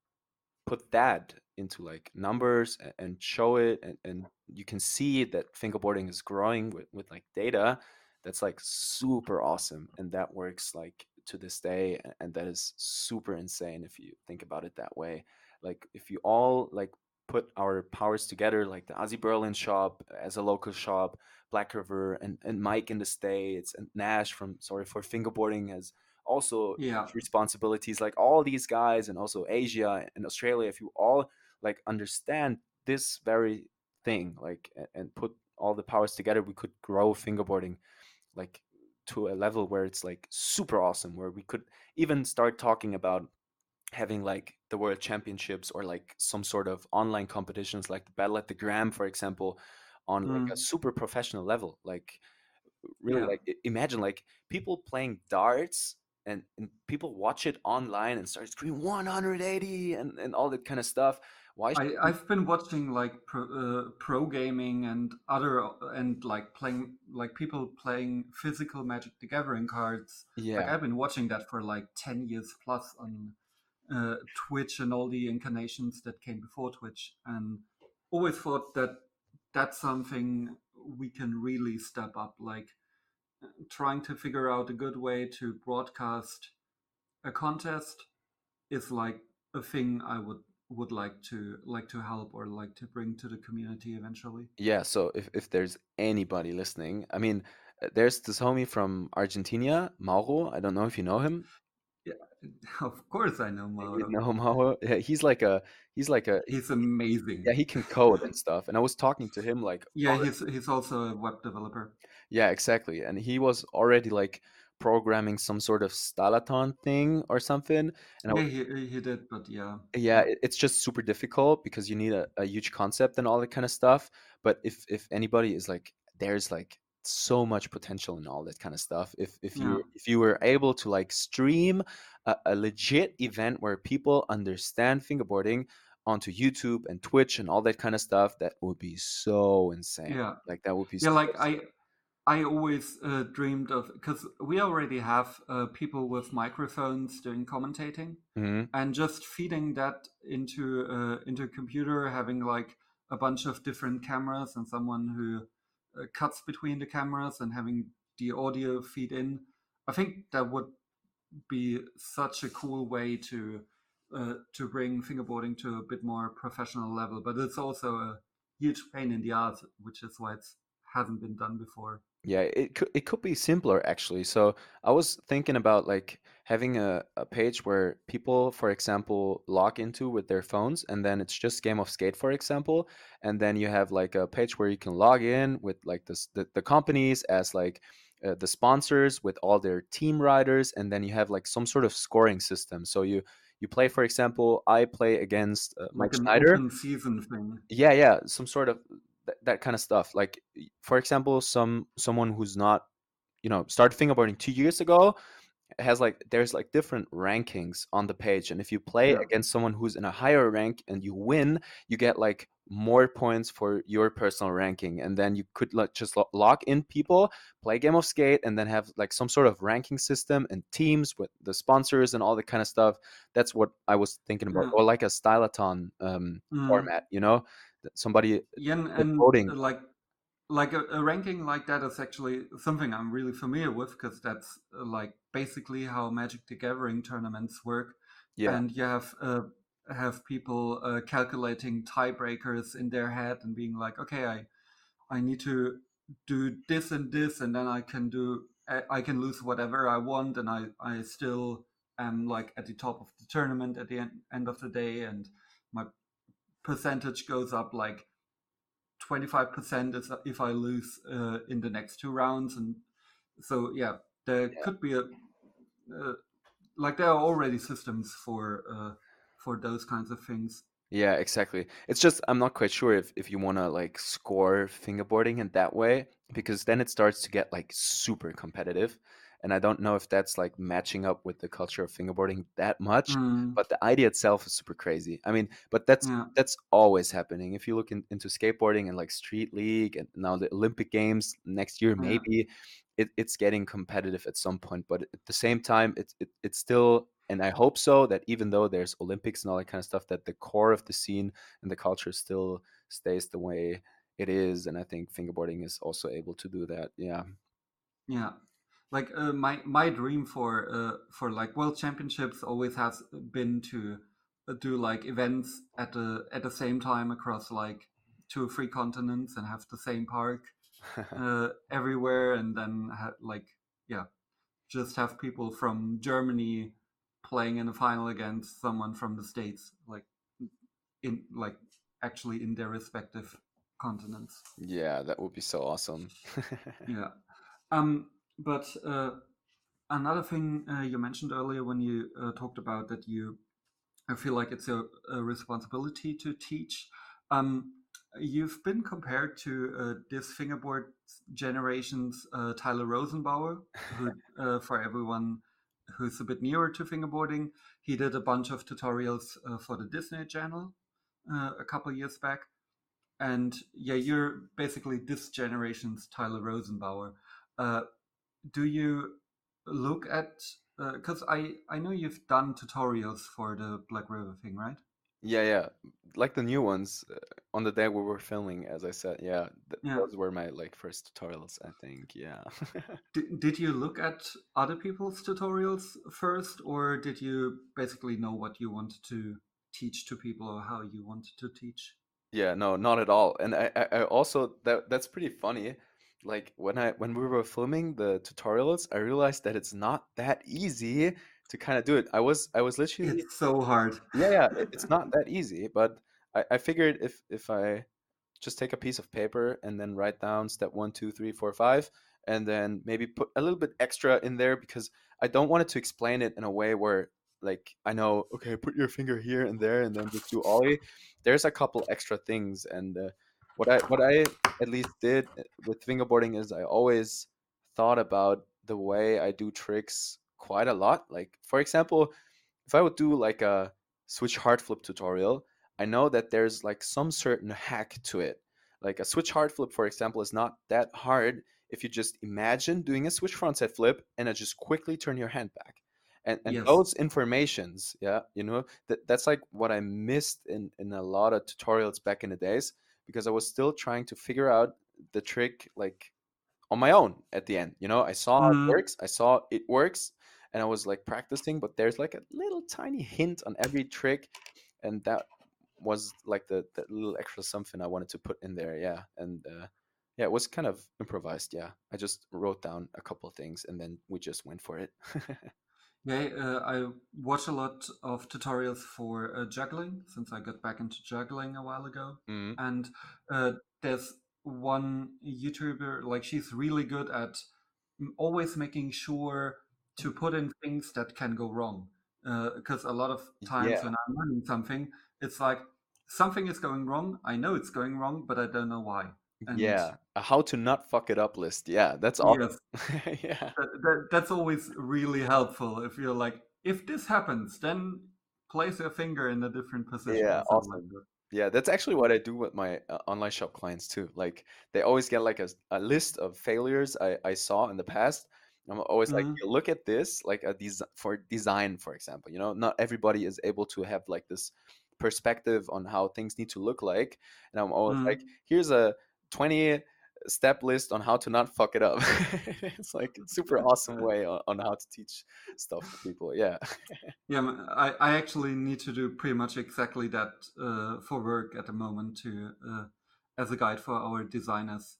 put that into like numbers and show it, and you can see that fingerboarding is growing with like data, that's like super awesome. And that works like to this day, and that is super insane if you think about it that way. Like if you all like put our powers together, like the Aussie Berlin shop as a local shop, Black River, and Mike in the States, and Nash from Sorry for Fingerboarding has also yeah, huge responsibilities, like all these guys, and also Asia and Australia. If you all like understand this very thing, like and put all the powers together, we could grow fingerboarding like to a level where it's like super awesome, where we could even start talking about having like the world championships or like some sort of online competitions like the battle at the gram, for example, on like a mm, super professional level. Like really, yeah. like imagine like people playing darts, and people watch it online and start screaming 180 and all that kind of stuff. Why should we? I've been watching like pro gaming and other and like playing like people playing physical Magic the Gathering cards. Like Yeah, I've been watching that for like 10 years plus on Twitch and all the incarnations that came before Twitch, and always thought that that's something we can really step up. Like trying to figure out a good way to broadcast a contest is like a thing I would like to help or like to bring to the community eventually. yeah. So if there's anybody listening, I mean, there's this homie from Argentina, Mauro. I don't know if you know him. Yeah, of course I know You Mauro. know Mauro? Yeah, he's like a He's amazing. yeah, he can code and stuff. And I was talking to him like Yeah, he's also a web developer. yeah, exactly. And he was already like programming some sort of Stalaton thing or something. And I Yeah, he did, but yeah, yeah, yeah, it's just super difficult because you need a huge concept and all that kind of stuff. But if anybody is like, there's like so much potential in all that kind of stuff. yeah, If you were able to like stream a legit event where people understand fingerboarding onto YouTube and Twitch and all that kind of stuff, that would be so insane. yeah, Like that would be yeah. so Like sick. I always dreamed of, because we already have people with microphones doing commentating, Hmm. and just feeding that into a computer, having like a bunch of different cameras and someone who cuts between the cameras and having the audio feed in. I think that would be such a cool way to bring fingerboarding to a bit more professional level. But it's also a huge pain in the ass, which is why it hasn't been done before. Yeah, it could be simpler actually. So I was thinking about like having a page where people, for example, log into with their phones, and then it's just Game of Skate, for example, and then you have like a page where you can log in with like the companies as like the sponsors with all their team riders, and then you have like some sort of scoring system. So you play, for example, I play against Mike Like an Schneider. open season thing. Yeah, yeah, some sort of that kind of stuff. Like for example, someone who's not, started fingerboarding 2 years ago, has like there's like different rankings on the page, and if you play Yeah, against someone who's in a higher rank and you win, you get like more points for your personal ranking, and then you could like just log in people, play Game of Skate, and then have like some sort of ranking system and teams with the sponsors and all that kind of stuff. That's what I was thinking about, yeah. or like a stylathon Mm. format, that somebody Yeah, with and voting. like a ranking like that is actually something I'm really familiar with, because that's like basically how Magic the Gathering tournaments work, Yeah. and you have people calculating tiebreakers in their head and being like, okay, I need to do this and this, and then I can lose whatever I want, and I still am like at the top of the tournament at the end of the day, and my percentage goes up like 25% if I lose in the next two rounds. And so yeah, there could be a like there are already systems for those kinds of things. Yeah, exactly. It's just I'm not quite sure if you want to like score fingerboarding in that way, because then it starts to get like super competitive, and I don't know if that's like matching up with the culture of fingerboarding that much. Mm, But the idea itself is super crazy. I mean, but that's yeah, that's always happening. If you look into skateboarding and like street league and now the Olympic Games next year, yeah, maybe it's getting competitive at some point. But at the same time, it's still, and I hope so, that even though there's Olympics and all that kind of stuff, that the core of the scene and the culture still stays the way it is. And I think fingerboarding is also able to do that. Yeah. yeah. Like my dream for like world championships always has been to do like events at the same time across like two or three continents and have the same park everywhere, and then like yeah, just have people from Germany playing in a final against someone from the States, like in like actually in their respective continents. Yeah, that would be so awesome. Yeah. But another thing you mentioned earlier when you talked about that you I feel like it's a responsibility to teach. Um, you've been compared to this fingerboard generation's Tyler Rosenbauer, who, for everyone who's a bit newer to fingerboarding, he did a bunch of tutorials for the Disney Channel a couple years back. And yeah, you're basically this generation's Tyler Rosenbauer. Uh, do you look at because I know you've done tutorials for the Black River thing, right? Yeah, yeah. Like the new ones on the day we were filming, as I said. Yeah, Yeah. those were my like first tutorials, I think. Yeah. Did you look at other people's tutorials first, or did you basically know what you wanted to teach to people or how you wanted to teach? Yeah, no, not at all. And I also that's pretty funny. Like when we were filming the tutorials, I realized that it's not that easy to kind of do it. I was literally, It's so hard. yeah, yeah, it's not that easy. But I figured if I just take a piece of paper and then write down step one, two, three, four, five, and then maybe put a little bit extra in there because I don't want it to explain it in a way where like I know, okay, put your finger here and there and then just do ollie. There's a couple extra things, and what I at least did with fingerboarding is I always thought about the way I do tricks quite a lot. Like for example, if I would do like a switch hard flip tutorial, I know that there's like some certain hack to it. Like a switch hard flip, for example, is not that hard if you just imagine doing a switch frontside flip and then just quickly turn your hand back. And Yes. those informations, yeah, that's like what I missed in a lot of tutorials back in the days because I was still trying to figure out the trick like on my own at the end. I saw how it Mm, works. I saw it works, and I was like practicing. But there's like a little tiny hint on every trick, and that was like the little extra something I wanted to put in there. Yeah, and yeah, it was kind of improvised. Yeah, I just wrote down a couple of things, and then we just went for it. yeah, I watch a lot of tutorials for juggling since I got back into juggling a while ago. Mm, And there's one YouTuber, like she's really good at always making sure to put in things that can go wrong. Because a lot of times yeah, when I'm learning something, it's like something is going wrong. I know it's going wrong, but I don't know why. And yeah. A how to not fuck it up list. Yeah, that's yes, awesome. Yeah, that's always really helpful if you're like, if this happens, then place your finger in a different position yeah, or something like awesome. that. Yeah, that's actually what I do with my online shop clients too. Like they always get like a list of failures I saw in the past. I'm always like, Mm, "You look at this, like for design, for example. Not everybody is able to have like this perspective on how things need to look like. And I'm always like, mm. here's a 20-step list on how to not fuck it up. It's like a super awesome way on how to teach stuff to people. Yeah. Yeah, I actually need to do pretty much exactly that for work at the moment to as a guide for our designers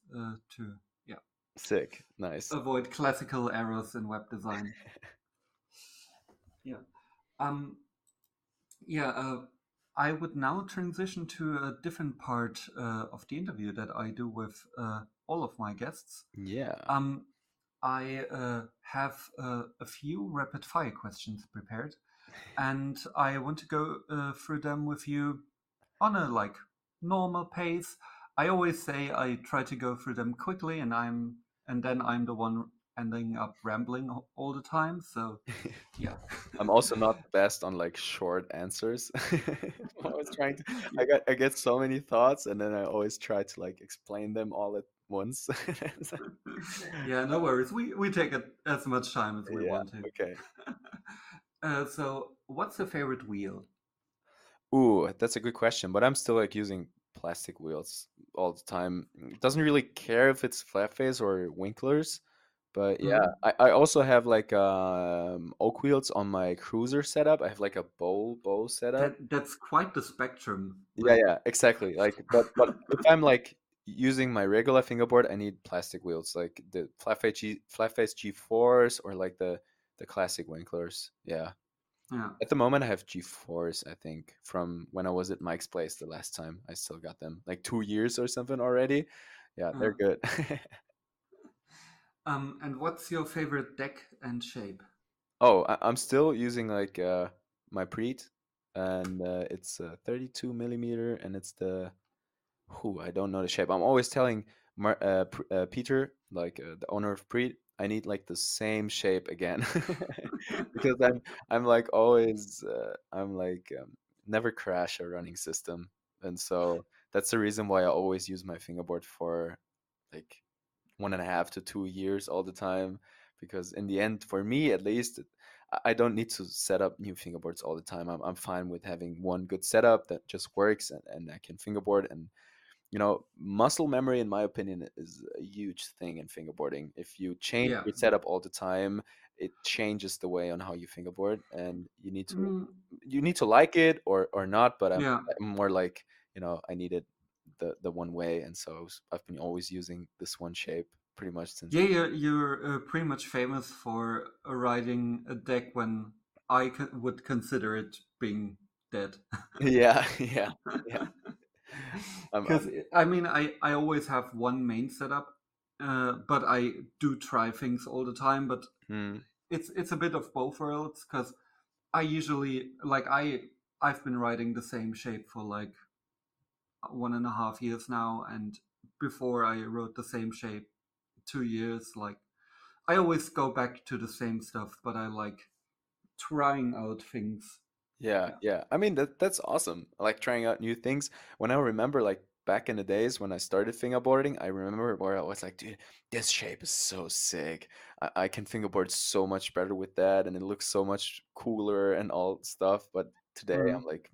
to yeah Sick. Nice. avoid classical errors in web design. Yeah. Um, Yeah, I would now transition to a different part of the interview that I do with all of my guests. Yeah. Um, I have a few rapid fire questions prepared, and I want to go through them with you on a like normal pace. I always say I try to go through them quickly, and then I'm the one ending up rambling all the time. So yeah. I'm also not the best on like short answers. I was trying to I get so many thoughts and then I always try to like explain them all at once. Yeah, no worries. We take it as much time as we Yeah, want to. okay. So, what's your favorite wheel? Ooh, that's a good question, but I'm still like using plastic wheels all the time. It doesn't really care if it's flat face or Winklers, but yeah, Hmm? I also have like oak wheels on my cruiser setup. I have like a bow setup. That's quite the spectrum. Yeah, Like, yeah, exactly. Like, but if I'm like using my regular fingerboard, I need plastic wheels, like the flat face G4s or like the classic Winklers. Yeah. yeah. At the moment, I have G4s. I think from when I was at Mike's place the last time. I still got them like 2 years or something already. Yeah, Yeah. they're good. And what's your favorite deck and shape? Oh, I'm still using like my Preet, and it's 32 millimeter, and it's the who I don't know the shape. I'm always telling Peter, like the owner of Preet, I need like the same shape again because I'm like always I'm like never crash a running system, and so that's the reason why I always use my fingerboard for like 1.5 to 2 years all the time because in the end for me at least I don't need to set up new fingerboards all the time. I'm fine with having one good setup that just works and I can fingerboard. And muscle memory, in my opinion, is a huge thing in fingerboarding. If you change Yeah. your setup all the time, it changes the way on how you fingerboard, and Mm, you need to like it or not. But yeah. I'm more like I needed the one way, and so I've been always using this one shape pretty much since. Yeah, you're pretty much famous for riding a deck when would consider it being dead. Yeah, yeah, yeah. I'm Because I mean, I always have one main setup, but I do try things all the time. But Mm. it's a bit of both worlds because I usually I've been writing the same shape for like 1.5 years now, and before I wrote the same shape 2 years. Like I always go back to the same stuff, but I like trying out things. Yeah, Yeah. yeah. I mean that's awesome. I like trying out new things. When I remember like back in the days when I started fingerboarding, I remember where I was like, dude, this shape is so sick. I can fingerboard so much better with that, and it looks so much cooler and all stuff. But today I'm Mm. like,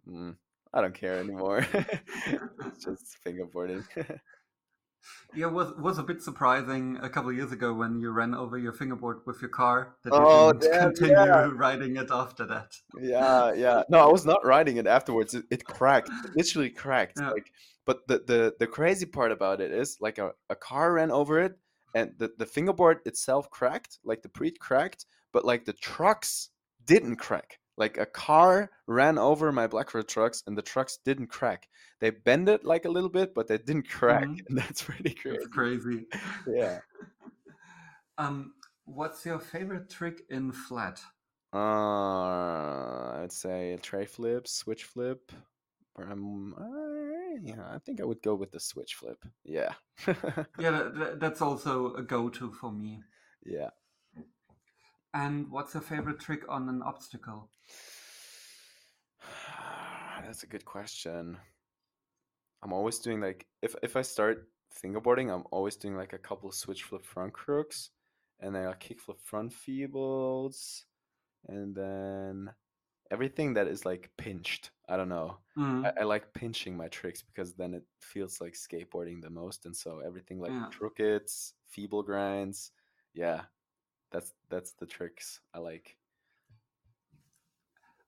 I don't care anymore. It's just fingerboarding. Yeah, was a bit surprising a couple of years ago when you ran over your fingerboard with your car that you Oh didn't damn, yeah. continue riding it after that. Yeah, yeah. No, I was not riding it afterwards. It cracked. It literally cracked. Yeah. Like, but the crazy part about it is like a car ran over it and the fingerboard itself cracked, like the preet cracked, but like the trucks didn't crack. Like a car ran over my Blackbird trucks and the trucks didn't crack. They bended like a little bit, but they didn't crack. Hmm. And that's pretty That's crazy. crazy. Yeah. Um, what's your favorite trick in flat? I'd say tray flip, switch flip. Yeah, I think I would go with the switch flip. Yeah. Yeah, that's also a go-to for me. Yeah. And what's your favorite trick on an obstacle? That's a good question. I'm always doing like if I start fingerboarding, I'm always doing like a couple switch flip front crooks and then a kick flip front feebles and then everything that is like pinched. I don't know. Mm, I like pinching my tricks because then it feels like skateboarding the most. And so everything like yeah. crookeds, feeble grinds, yeah, that's the tricks I like.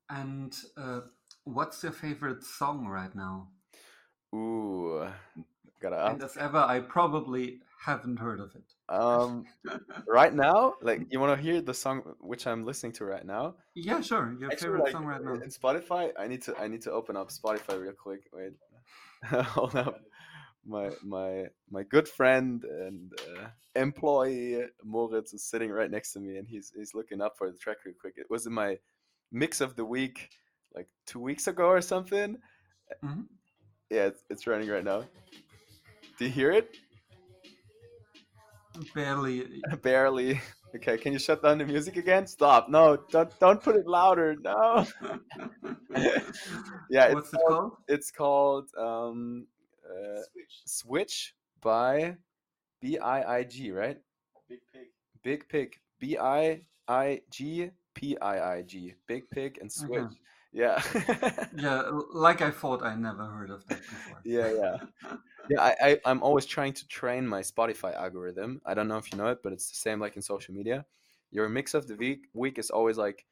And what's your favorite song right now? Ooh, gotta And ask. as ever, I probably haven't heard of it. Um, right now, like you want to hear the song which I'm listening to right now? Yeah, sure. Your Actually, favorite like song right now. in Spotify, I need to open up Spotify real quick. Wait, hold up. My good friend and employee Moritz is sitting right next to me, and he's looking up for the track real quick. It was in my mix of the week, like 2 weeks ago or something. Hmm. Yeah, it's running right now. Do you hear it? Barely. Barely. Okay, can you shut down the music again? Stop. No, don't put it louder. No. Yeah, What's it called? it's called Switch by BIIG, right? Big Pig. BIIGPIIG. Big Pig and Okay. Switch. Yeah. Yeah, like I thought, I never heard of that before. Yeah, yeah. Yeah, I'm always trying to train my Spotify algorithm. I don't know if you know it, but it's the same like in social media. Your mix of the week is always like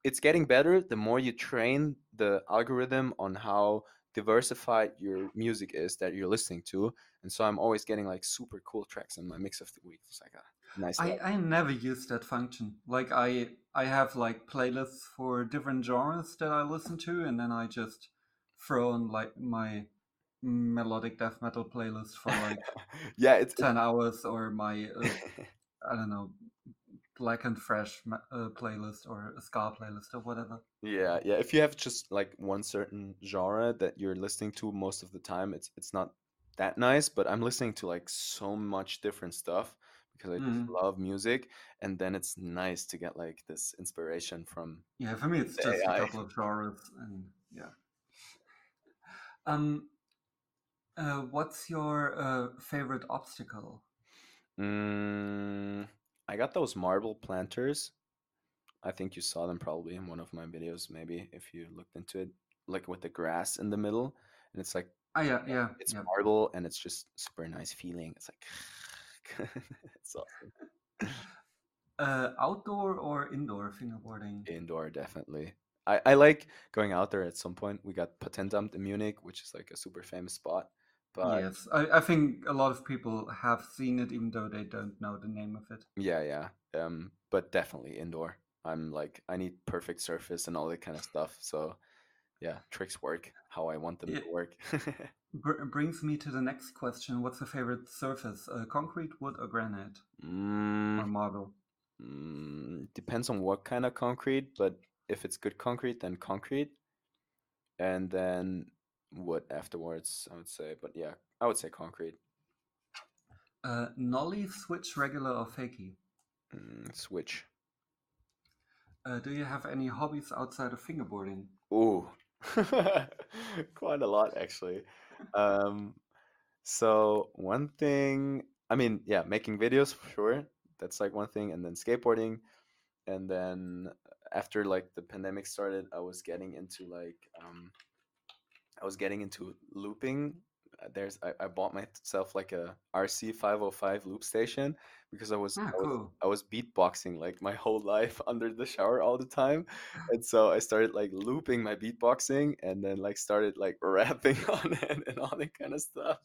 it's getting better the more you train the algorithm on how diversified your music is that you're listening to. And so I'm always getting like super cool tracks in my mix of the week. It's like a nice I level. I never use that function. Like I have like playlists for different genres that I listen to, and then I just throw on like my melodic death metal playlist for like Yeah, it's 10 hours, or my I don't know, black and fresh playlist, or a ska playlist, or whatever. yeah, yeah. If you have just like one certain genre that you're listening to most of the time, it's not that nice. But I'm listening to like so much different stuff because I just Mm. love music, and then it's nice to get like this inspiration from Yeah, for me it's the just a AI. couple of genres, and yeah. Um, what's your favorite obstacle? Mm, I got those marble planters. I think you saw them probably in one of my videos, maybe if you looked into it, like with the grass in the middle, and it's like Ah, yeah, yeah, it's yeah. marble, and it's just super nice feeling. It's like it's awesome. Outdoor or indoor fingerboarding? Indoor, definitely. I like going out there at some point. We got Patentamt in Munich, which is like a super famous spot. But Yes, I think a lot of people have seen it, even though they don't know the name of it. yeah, yeah. But definitely indoor. I'm like I need perfect surface and all that kind of stuff. So yeah, tricks work how I want them to It work. brings me to the next question. What's your favorite surface? Concrete, wood, or granite? mm, Or marble? Depends on what kind of concrete, but if it's good concrete, then concrete, and then wood afterwards, I would say. But yeah, I would say concrete. Nollie, switch, regular, or fakie? Switch. Do you have any hobbies outside of fingerboarding? Ooh, quite a lot actually. Um, so one thing, I mean, yeah, making videos for sure. That's like one thing, and then skateboarding, and then after like the pandemic started, I was getting into looping. I bought myself like a RC 505 loop station because Ah, cool. I was beatboxing like my whole life under the shower all the time, and so I started like looping my beatboxing and then like started like rapping on it and all that kind of stuff,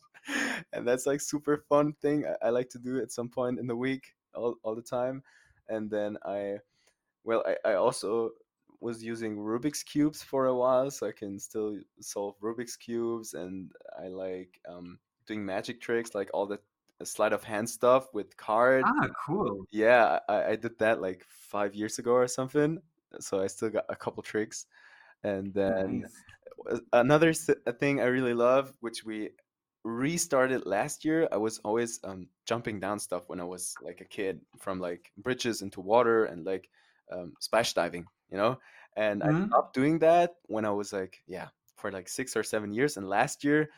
and that's like super fun thing I like to do at some point in the week all the time, and then I also was using Rubik's cubes for a while, so I can still solve Rubik's cubes, and I like doing magic tricks, like all the sleight of hand stuff with cards. Ah, cool. Yeah, I did that like 5 years ago or something. So I still got a couple tricks, and then Nice. another thing I really love, which we restarted last year. I was always jumping down stuff when I was like a kid, from like bridges into water and like splash diving, you know. And I Hmm? stopped doing that when I was like, yeah, for like 6 or 7 years. And last year,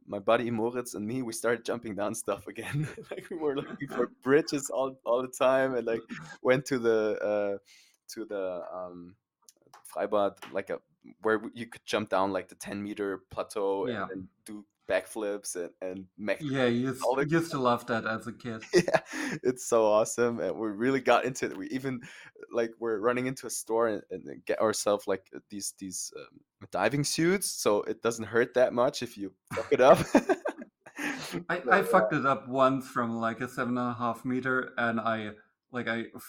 my buddy Moritz and me, we started jumping down stuff again. Like we were looking for bridges all the time, and like went to the Freibad, like a where you could jump down like the 10-meter plateau and Yeah. then do backflips and mech Yeah, tricks, all the used to love that as a kid. yeah, it's so awesome, and we really got into it. We even like we're running into a store and get ourselves like these diving suits, so it doesn't hurt that much if you fuck it up. I fucked it up once from like a 7.5 meter, and I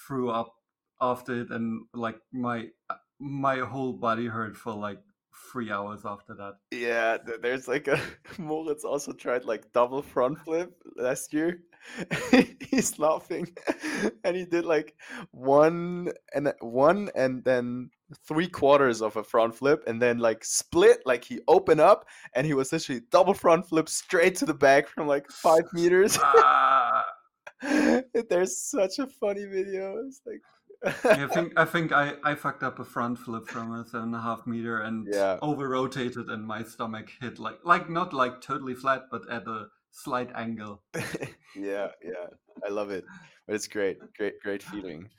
threw up after it, and like my whole body hurt for like 3 hours after that. Yeah, there's like a Moritz also tried like double front flip last year. He's laughing, and he did like one and then three quarters of a front flip, and then like split, like he opened up, and he was literally double front flip straight to the back from like 5 meters. Ah, There's such a funny video. It's yeah, like, I think I fucked up a front flip from a 7.5 meter and yeah. over rotated, and my stomach hit like not like totally flat, but at a slight angle. Yeah, yeah, I love it. But it's great feeling.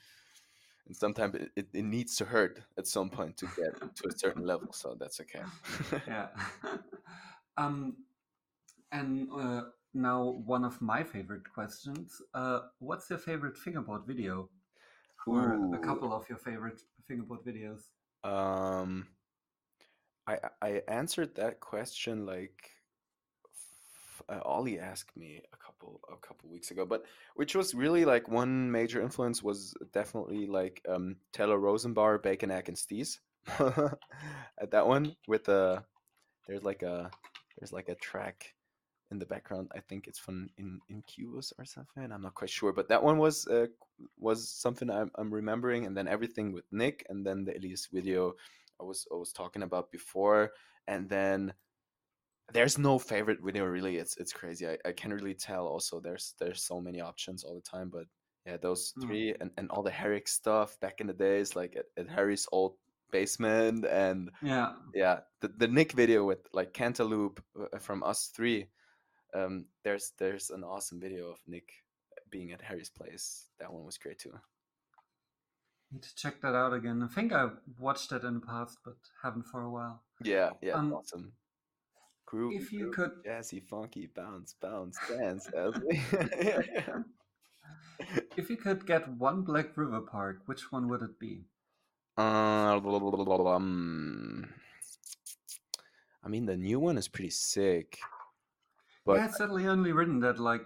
And sometimes it needs to hurt at some point to get to a certain level, so that's okay. Yeah. um, and now one of my favorite questions. What's your favorite fingerboard video, or a Ooh, couple of your favorite fingerboard videos? um, I answered that question like Ollie asked me a couple weeks ago, but which was really like one major influence was definitely like Taylor Rosenbar, Bacon, Egg, and Steez. At that one with the there's like a there's like a track in the background. I think it's from in Cubos or something. I'm not quite sure, but that one was something I'm remembering. And then everything with Nick, and then the Elise video I was talking about before, and then there's no favorite video really. It's crazy. I can't really tell. Also, there's so many options all the time, but yeah, those Hmm. three and all the Herrick stuff back in the days, like at Harry's old basement, and Yeah, yeah, the Nick video with like Cantaloupe from us three. There's an awesome video of Nick being at Harry's place. That one was great too. need to check that out again. I think I watched it in the past, but haven't for a while. Yeah, yeah, it's Um, awesome. Groovy, if you groovy, could, jazzy, funky, bounce, bounce, dance. Yeah, if you could get one Black River park, which one would it be? I mean, the new one is pretty sick, but Yeah, it's certainly only written that like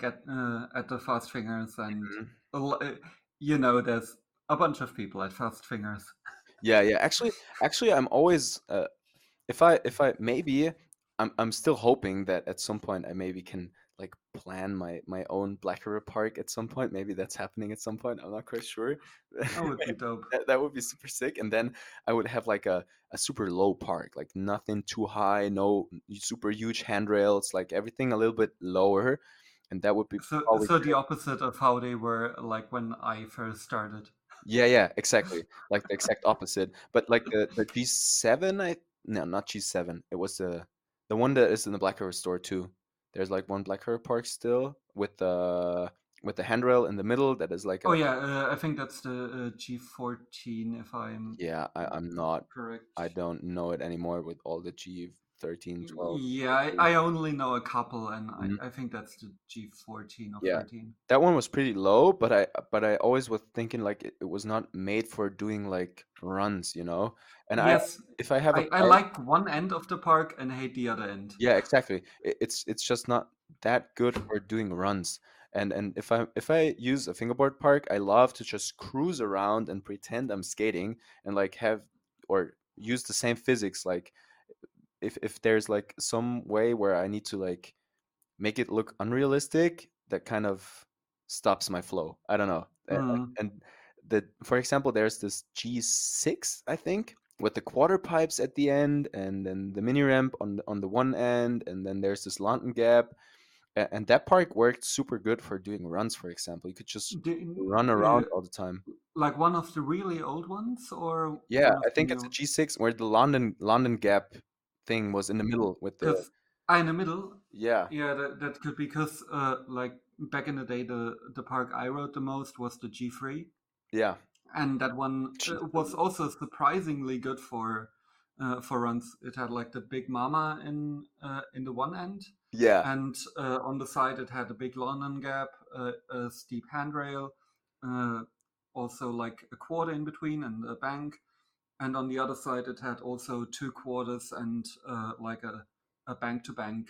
at the Fast Fingers, and Mhm. a lo- uh, you know there's a bunch of people at Fast Fingers. Yeah, yeah. Actually, I'm always if I maybe I'm still hoping that at some point I maybe can like plan my own Black River Park at some point. Maybe that's happening at some point. I'm not quite sure. That would be dope. That would be super sick. And then I would have like a super low park, like nothing too high, no super huge handrails, like everything a little bit lower. And that would be probably So the opposite of how they were like when I first started. yeah, yeah, exactly. Like the exact opposite. But like the G7, I no, not G7. It was the one that is in the Black River store too. There's like one Black River Park still with the handrail in the middle that is like Oh a yeah, I think that's the G14 if I'm yeah, I'm not correct. I don't know it anymore with all the G13, 12, Yeah, 14. I only know a couple, and Mhm. I think that's the G14 or Yeah. 13. That one was pretty low, but I always was thinking like it was not made for doing like runs, you know? And I Yes, if I have a I park. like one end of the park and hate the other end. Yeah, exactly. It's just not that good for doing runs. And if I use a fingerboard park, I love to just cruise around and pretend I'm skating and like have or use the same physics. Like if there's like some way where I need to like make it look unrealistic, that kind of stops my flow. I don't know. Mm. And the for example, there's this G6, I think, with the quarter pipes at the end, and then the mini ramp on the one end, and then there's this lantern gap, and that park worked super good for doing runs. For example, you could just run around Uh, all the time. like one of the really old ones or Yeah, one of I the think it's a new? G6 where the London gap thing was in the middle with the Because in the middle, yeah yeah, that could be because like back in the day, the park I rode the most was the G3, yeah and that one was G3. also surprisingly good for runs. It had like the big mama in the one end, Yeah, and on the side it had a big London gap, a steep handrail, uh, also like a quarter in between and a bank. And on the other side, it had also two quarters and like a bank to bank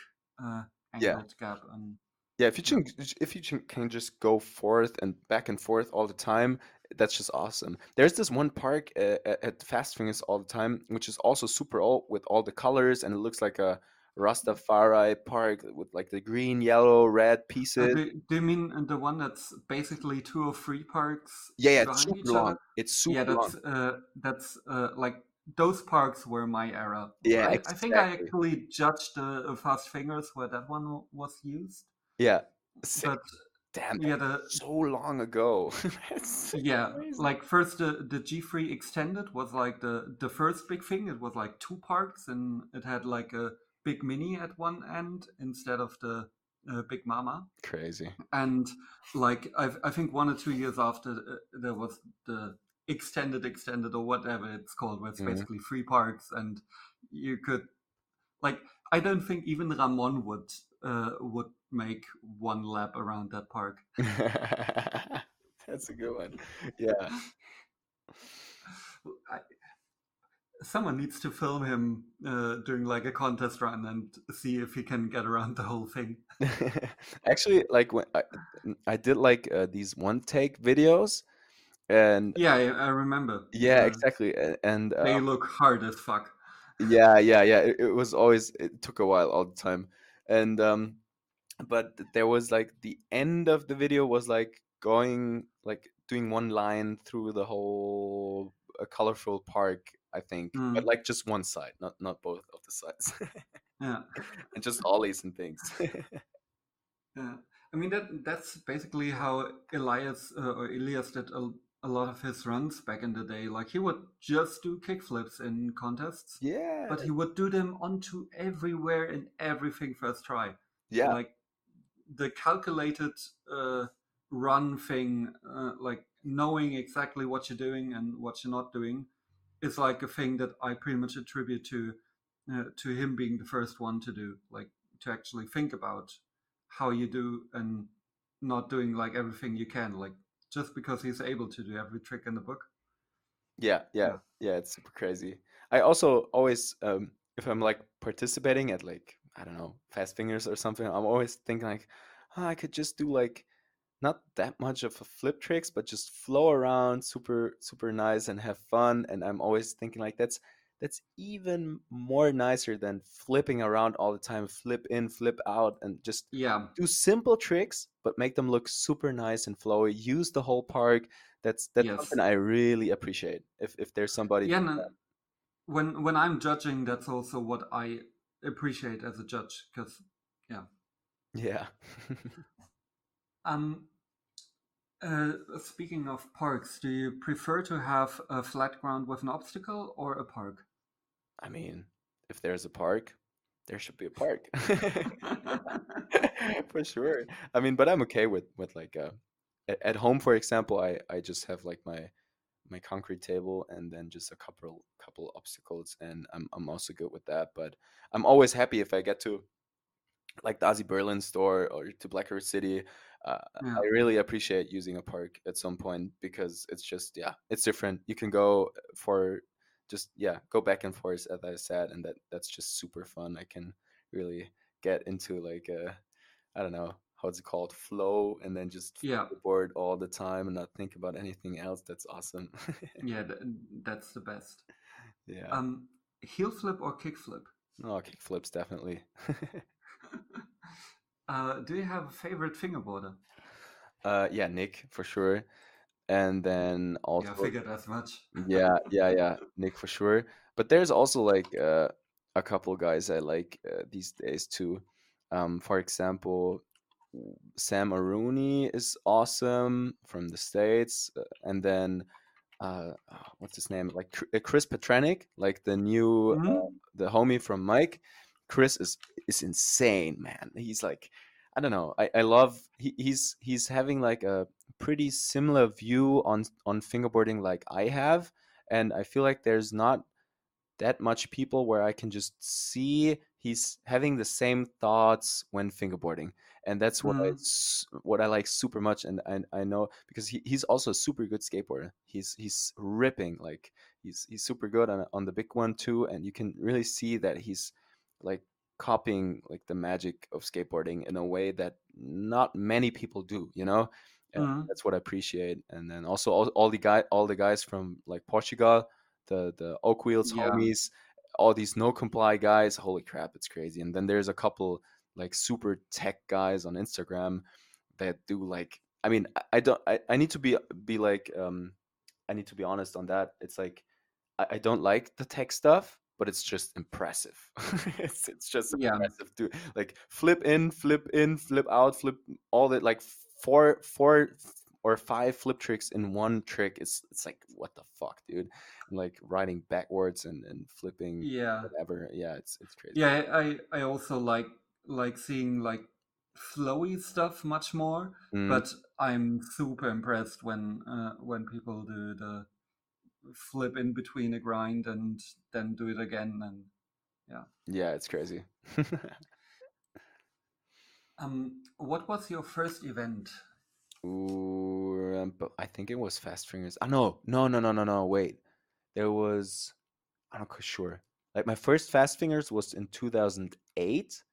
yeah. angled gap. And Yeah, yeah, if you can just go forth and forth all the time, that's just awesome. There's this one park at Fast Fingers all the time, which is also super old with all the colors, and it looks like a Rastafari park with like the green, yellow, red pieces. do you mean the one that's basically two or three parks Yeah, yeah, it's behind super each long. other? It's Yeah, super long. that's like those parks were my era. Yeah, I think I exactly. actually judged Fast Fingers where that one was used, Yeah, sick. but Damn, yeah, that's the so long ago. That's yeah, crazy. like first the G3 extended was like the first big thing. It was like two parks and it had like a big mini at one end instead of the big mama. Crazy. And like I think 1 or 2 years after there was the extended or whatever it's called, where it's Mhm. basically three parks and you could like I don't think even Ramon would make one lap around that park. That's a good one. Yeah. I, Someone needs to film him doing like a contest run and see if he can get around the whole thing. Actually, like when I did like these one take videos, and Yeah, I remember. yeah, exactly, and They look hard as fuck. yeah, yeah, yeah. It was always it took a while all the time, and but there was like the end of the video was like going like doing one line through the whole colorful park, I think, but Mm, like just one side, not both of the sides, yeah, and just ollies and things. yeah. I mean that's basically how Elias did a lot of his runs back in the day. Like he would just do kickflips in contests, Yeah, but he would do them onto everywhere and everything first try. yeah, Like the calculated run thing, like knowing exactly what you're doing and what you're not doing, is like a thing that I pretty much attribute to him being the first one to do, like to actually think about how you do and not doing like everything you can, like just because he's able to do every trick in the book. yeah, yeah, Yeah, yeah. It's super crazy. I also always, if I'm like participating at like I don't know Fast Fingers or something, I'm always thinking like, oh, I could just do like not that much of a flip tricks, but just flow around, super super nice and have fun. And I'm always thinking like that's even more nicer than flipping around all the time, flip in, flip out, and just Yeah. do simple tricks, but make them look super nice and flowy. Use the whole park. That's something Yes. I really appreciate. If there's somebody, Yeah. And when I'm judging, that's also what I appreciate as a judge. Because yeah. yeah. Um. Speaking of parks, do you prefer to have a flat ground with an obstacle or a park? I mean, if there's a park, there should be a park. For sure. I mean, but I'm okay with like at home, for example, I just have like my concrete table and then just a couple obstacles, and I'm also good with that. But I'm always happy if I get to like the Aussie Berlin store or to Black River City. Yeah. I really appreciate using a park at some point because it's just yeah, it's different. You can go for just yeah, go back and forth as I said, and that's just super fun. I can really get into like I don't know how's it called flow, and then just Yeah. board all the time and not think about anything else. That's awesome. Yeah. That's the best. yeah. Um. Heel flip or kick flip? Oh, kick flips definitely. Do you have a favorite fingerboarder? Yeah, Nick for sure. And then Yeah, I also figured as much. yeah, yeah, yeah, Nick for sure. But there's also like a couple guys I like these days too. For example, Sam Aruni is awesome from the States, and then what's his name? Like Chris Petranik, like the new Hmm. the homie from Mike. Chris is insane, man. He's like I don't know. I love he's having like a pretty similar view on fingerboarding like I have, and I feel like there's not that much people where I can just see he's having the same thoughts when fingerboarding, and that's Hmm. what I like super much. And I know because he's also a super good skateboarder. He's ripping like he's super good on the big one too, and you can really see that he's like copying like the magic of skateboarding in a way that not many people do, you know. And Hmm. that's what I appreciate. And then also all the guys from like Portugal, the Oak Wheels Yeah. homies, all these no comply guys. Holy crap, it's crazy. And then there's a couple like super tech guys on Instagram that do like. I mean, I don't. I need to be like. I need to be honest on that. It's like I don't like the tech stuff, but it's just impressive. It's just Yeah. impressive to like flip in, flip out, flip all that like four or five flip tricks in one trick. It's like what the fuck, dude? And like riding backwards and flipping Yeah. whatever. Yeah, it's crazy. Yeah. I also like seeing like flowy stuff much more, Mm, but I'm super impressed when people do the flip in between a grind and then do it again. And yeah. yeah, it's crazy. What was your first event? Ooh, but I think it was Fast Fingers. Ah, no. Wait, there was. I'm not quite sure. Like my first Fast Fingers was in 2008.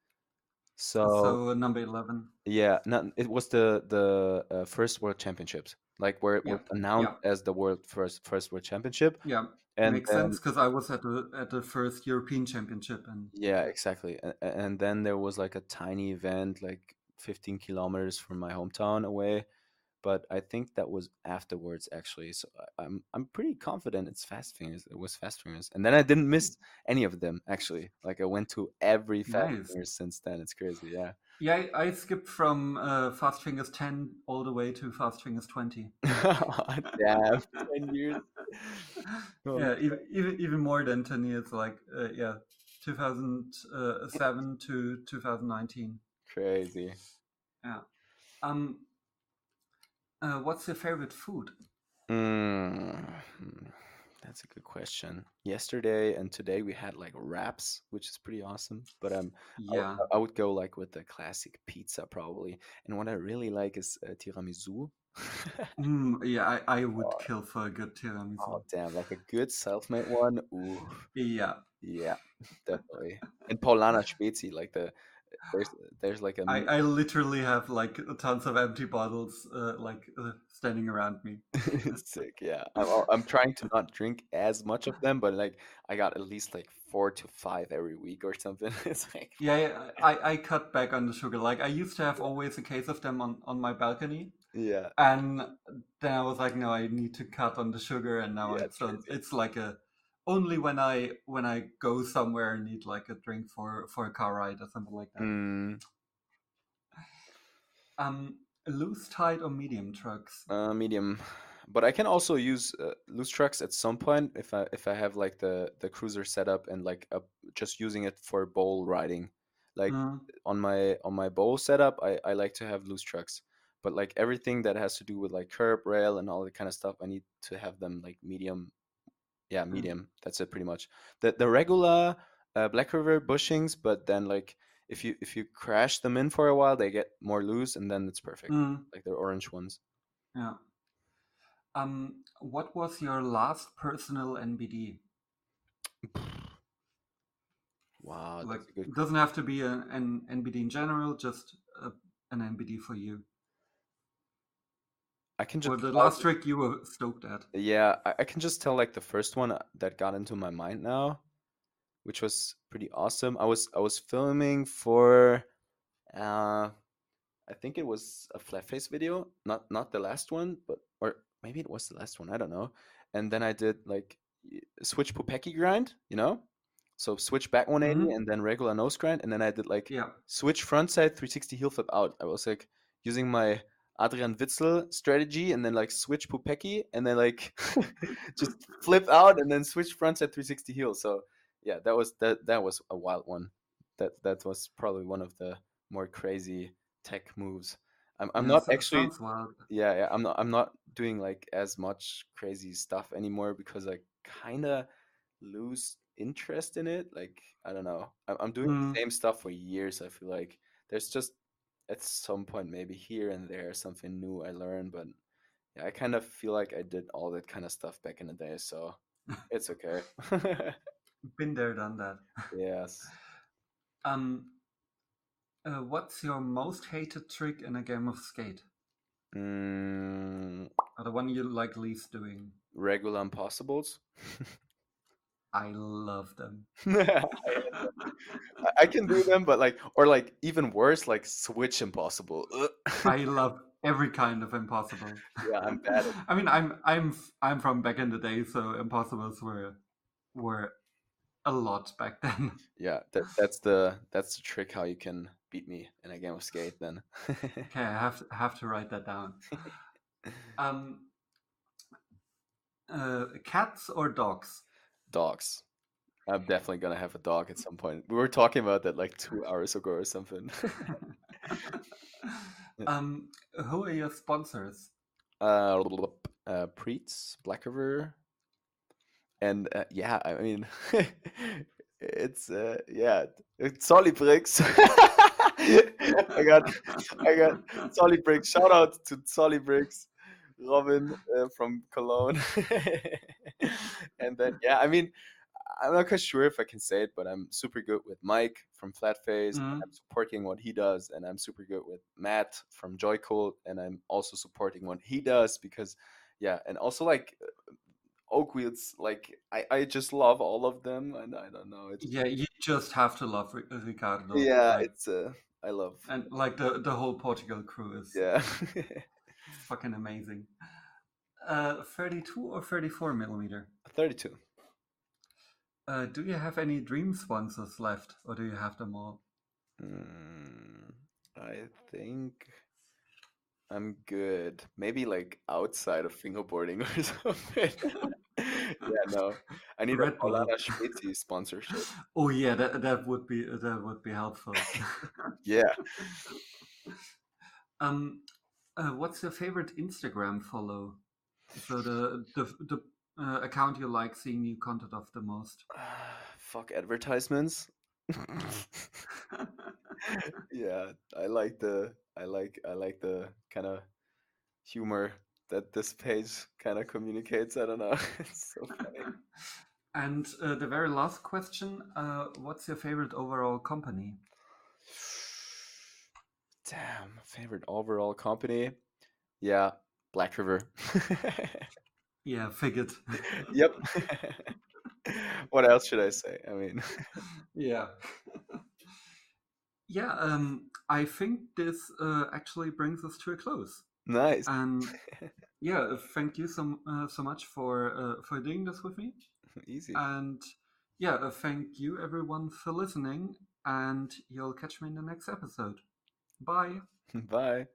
So So number 11. yeah, not, it was the first World Championships, like where it Yeah. was announced Yeah. as the world first World Championship, Yeah. and Makes then sense because I was at the first European Championship and yeah, yeah. exactly, and then there was like a tiny event like 15 kilometers from my hometown away, but I think that was afterwards actually. So I'm pretty confident it's Fast Fingers. It was Fast Fingers, and then I didn't miss any of them actually. Like I went to every Fast Nice. Fingers since then. It's crazy. Yeah. Yeah, I skipped from Fast Fingers 10 all the way to Fast Fingers 20. Damn, 10 years. Holy Yeah, even more than 10 years, like yeah, 2007 to 2019. crazy. Yeah. Um, what's your favorite food? Mm, hmm, that's a good question. Yesterday and today we had like wraps, which is pretty awesome. But Yeah. I would go like with the classic pizza probably. And what I really like is tiramisu. Yeah, I would kill for a good tiramisu. Oh damn, like a good self-made one. Ooh, Yeah. yeah, definitely. And Paulana Spezi, like the There's there's like a I literally have like tons of empty bottles standing around me. sick. Yeah, I'm trying to not drink as much of them, but like I got at least like 4 to 5 every week or something. It's like Yeah, yeah, I cut back on the sugar. Like I used to have always a case of them on my balcony, yeah, and then I was like, no, I need to cut on the sugar, and now yeah, it's crazy. it's like a only when I go somewhere and need like a drink for a car ride or something like that. Mm, Loose tide or medium trucks? medium, but I can also use loose trucks at some point if I have like the cruiser setup and like just using it for bowl riding. Like Mm, on my bowl setup, I like to have loose trucks. But like everything that has to do with like curb rail and all that kind of stuff, I need to have them like medium. Yeah, mm, medium. That's it pretty much. The regular Black River bushings, but then like if you crash them in for a while, they get more loose, and then it's perfect. mm, Like the orange ones. yeah. What was your last personal NBD? Wow, Like, that's a good it question. doesn't have to be an NBD in general, just an NBD for you. I can just Or the tell. last trick you were stoked at. Yeah, I can just tell like the first one that got into my mind now, which was pretty awesome. I was filming for uh I think it was a flat face video, not the last one, but or maybe it was the last one. I don't know. And then I did like switch pupeki grind, so switch back 180 Hmm. and then regular nose grind, and then I did like Yeah. switch front side 360 heel flip out. I was like using my Adrian Witzel strategy, and then like switch pupeki, and then like just flip out, and then switch front side 360 heel. So yeah, that was a wild one. That was probably one of the more crazy tech moves. I'm Yeah, not so, actually. sounds wild. Yeah, I'm not doing like as much crazy stuff anymore because I kind of lose interest in it. Like I don't know. I'm doing Mm. the same stuff for years. I feel like there's just at some point maybe here and there something new I learned, but yeah, I kind of feel like I did all that kind of stuff back in the day, so it's okay. Been there, done that. Yes. Um, what's your most hated trick in a game of skate? Mm, Or the one you like least doing? regular impossibles. I love them. I can do them, but like, or like even worse, like switch impossible. Ugh. I love every kind of impossible. Yeah, I'm bad at. I mean, I'm from back in the day, so impossibles were a lot back then. Yeah, that's the trick how you can beat me in a game of skate. Then Okay, I have to write that down. Um, cats or dogs? dogs. I'm definitely gonna have a dog at some point. We were talking about that like 2 hours ago or something. Who are your sponsors? uh, Preets, Black River, and yeah, I mean, it's it's Solibrix. I got I got Solibrix. Shout out to Solibrix, Robin from Cologne, and then yeah, I mean, I'm not quite sure if I can say it, but I'm super good with Mike from Flatface, and Mm, I'm supporting what he does, and I'm super good with Matt from Joycool, and I'm also supporting what he does because, yeah, and also like Oak Wheels, like I just love all of them, and I don't know, it's yeah, you just have to love Ricardo, yeah, like, it's I love and like the whole Portugal crew is yeah. fucking amazing. 32 or 34 millimeter? 32. Do you have any dream sponsors left, or do you have them all? Mm, I think I'm good. Maybe like outside of fingerboarding or something. Yeah, no. I need a Red Bull. Paulana Spezi sponsorship. Oh yeah, that would be helpful. Yeah. um, what's your favorite Instagram follow? So the account you like seeing new content of the most. Fuck advertisements. Yeah, I like the kind of humor that this page kind of communicates. I don't know. It's so funny. And the very last question: what's your favorite overall company? Damn, favorite overall company? Yeah, Black River. Yeah, figured. Yep. What else should I say? I mean, Yeah. Yeah, I think this actually brings us to a close. nice. And yeah, thank you so much for doing this with me. Easy. And yeah, thank you everyone for listening. And you'll catch me in the next episode. Bye. Bye.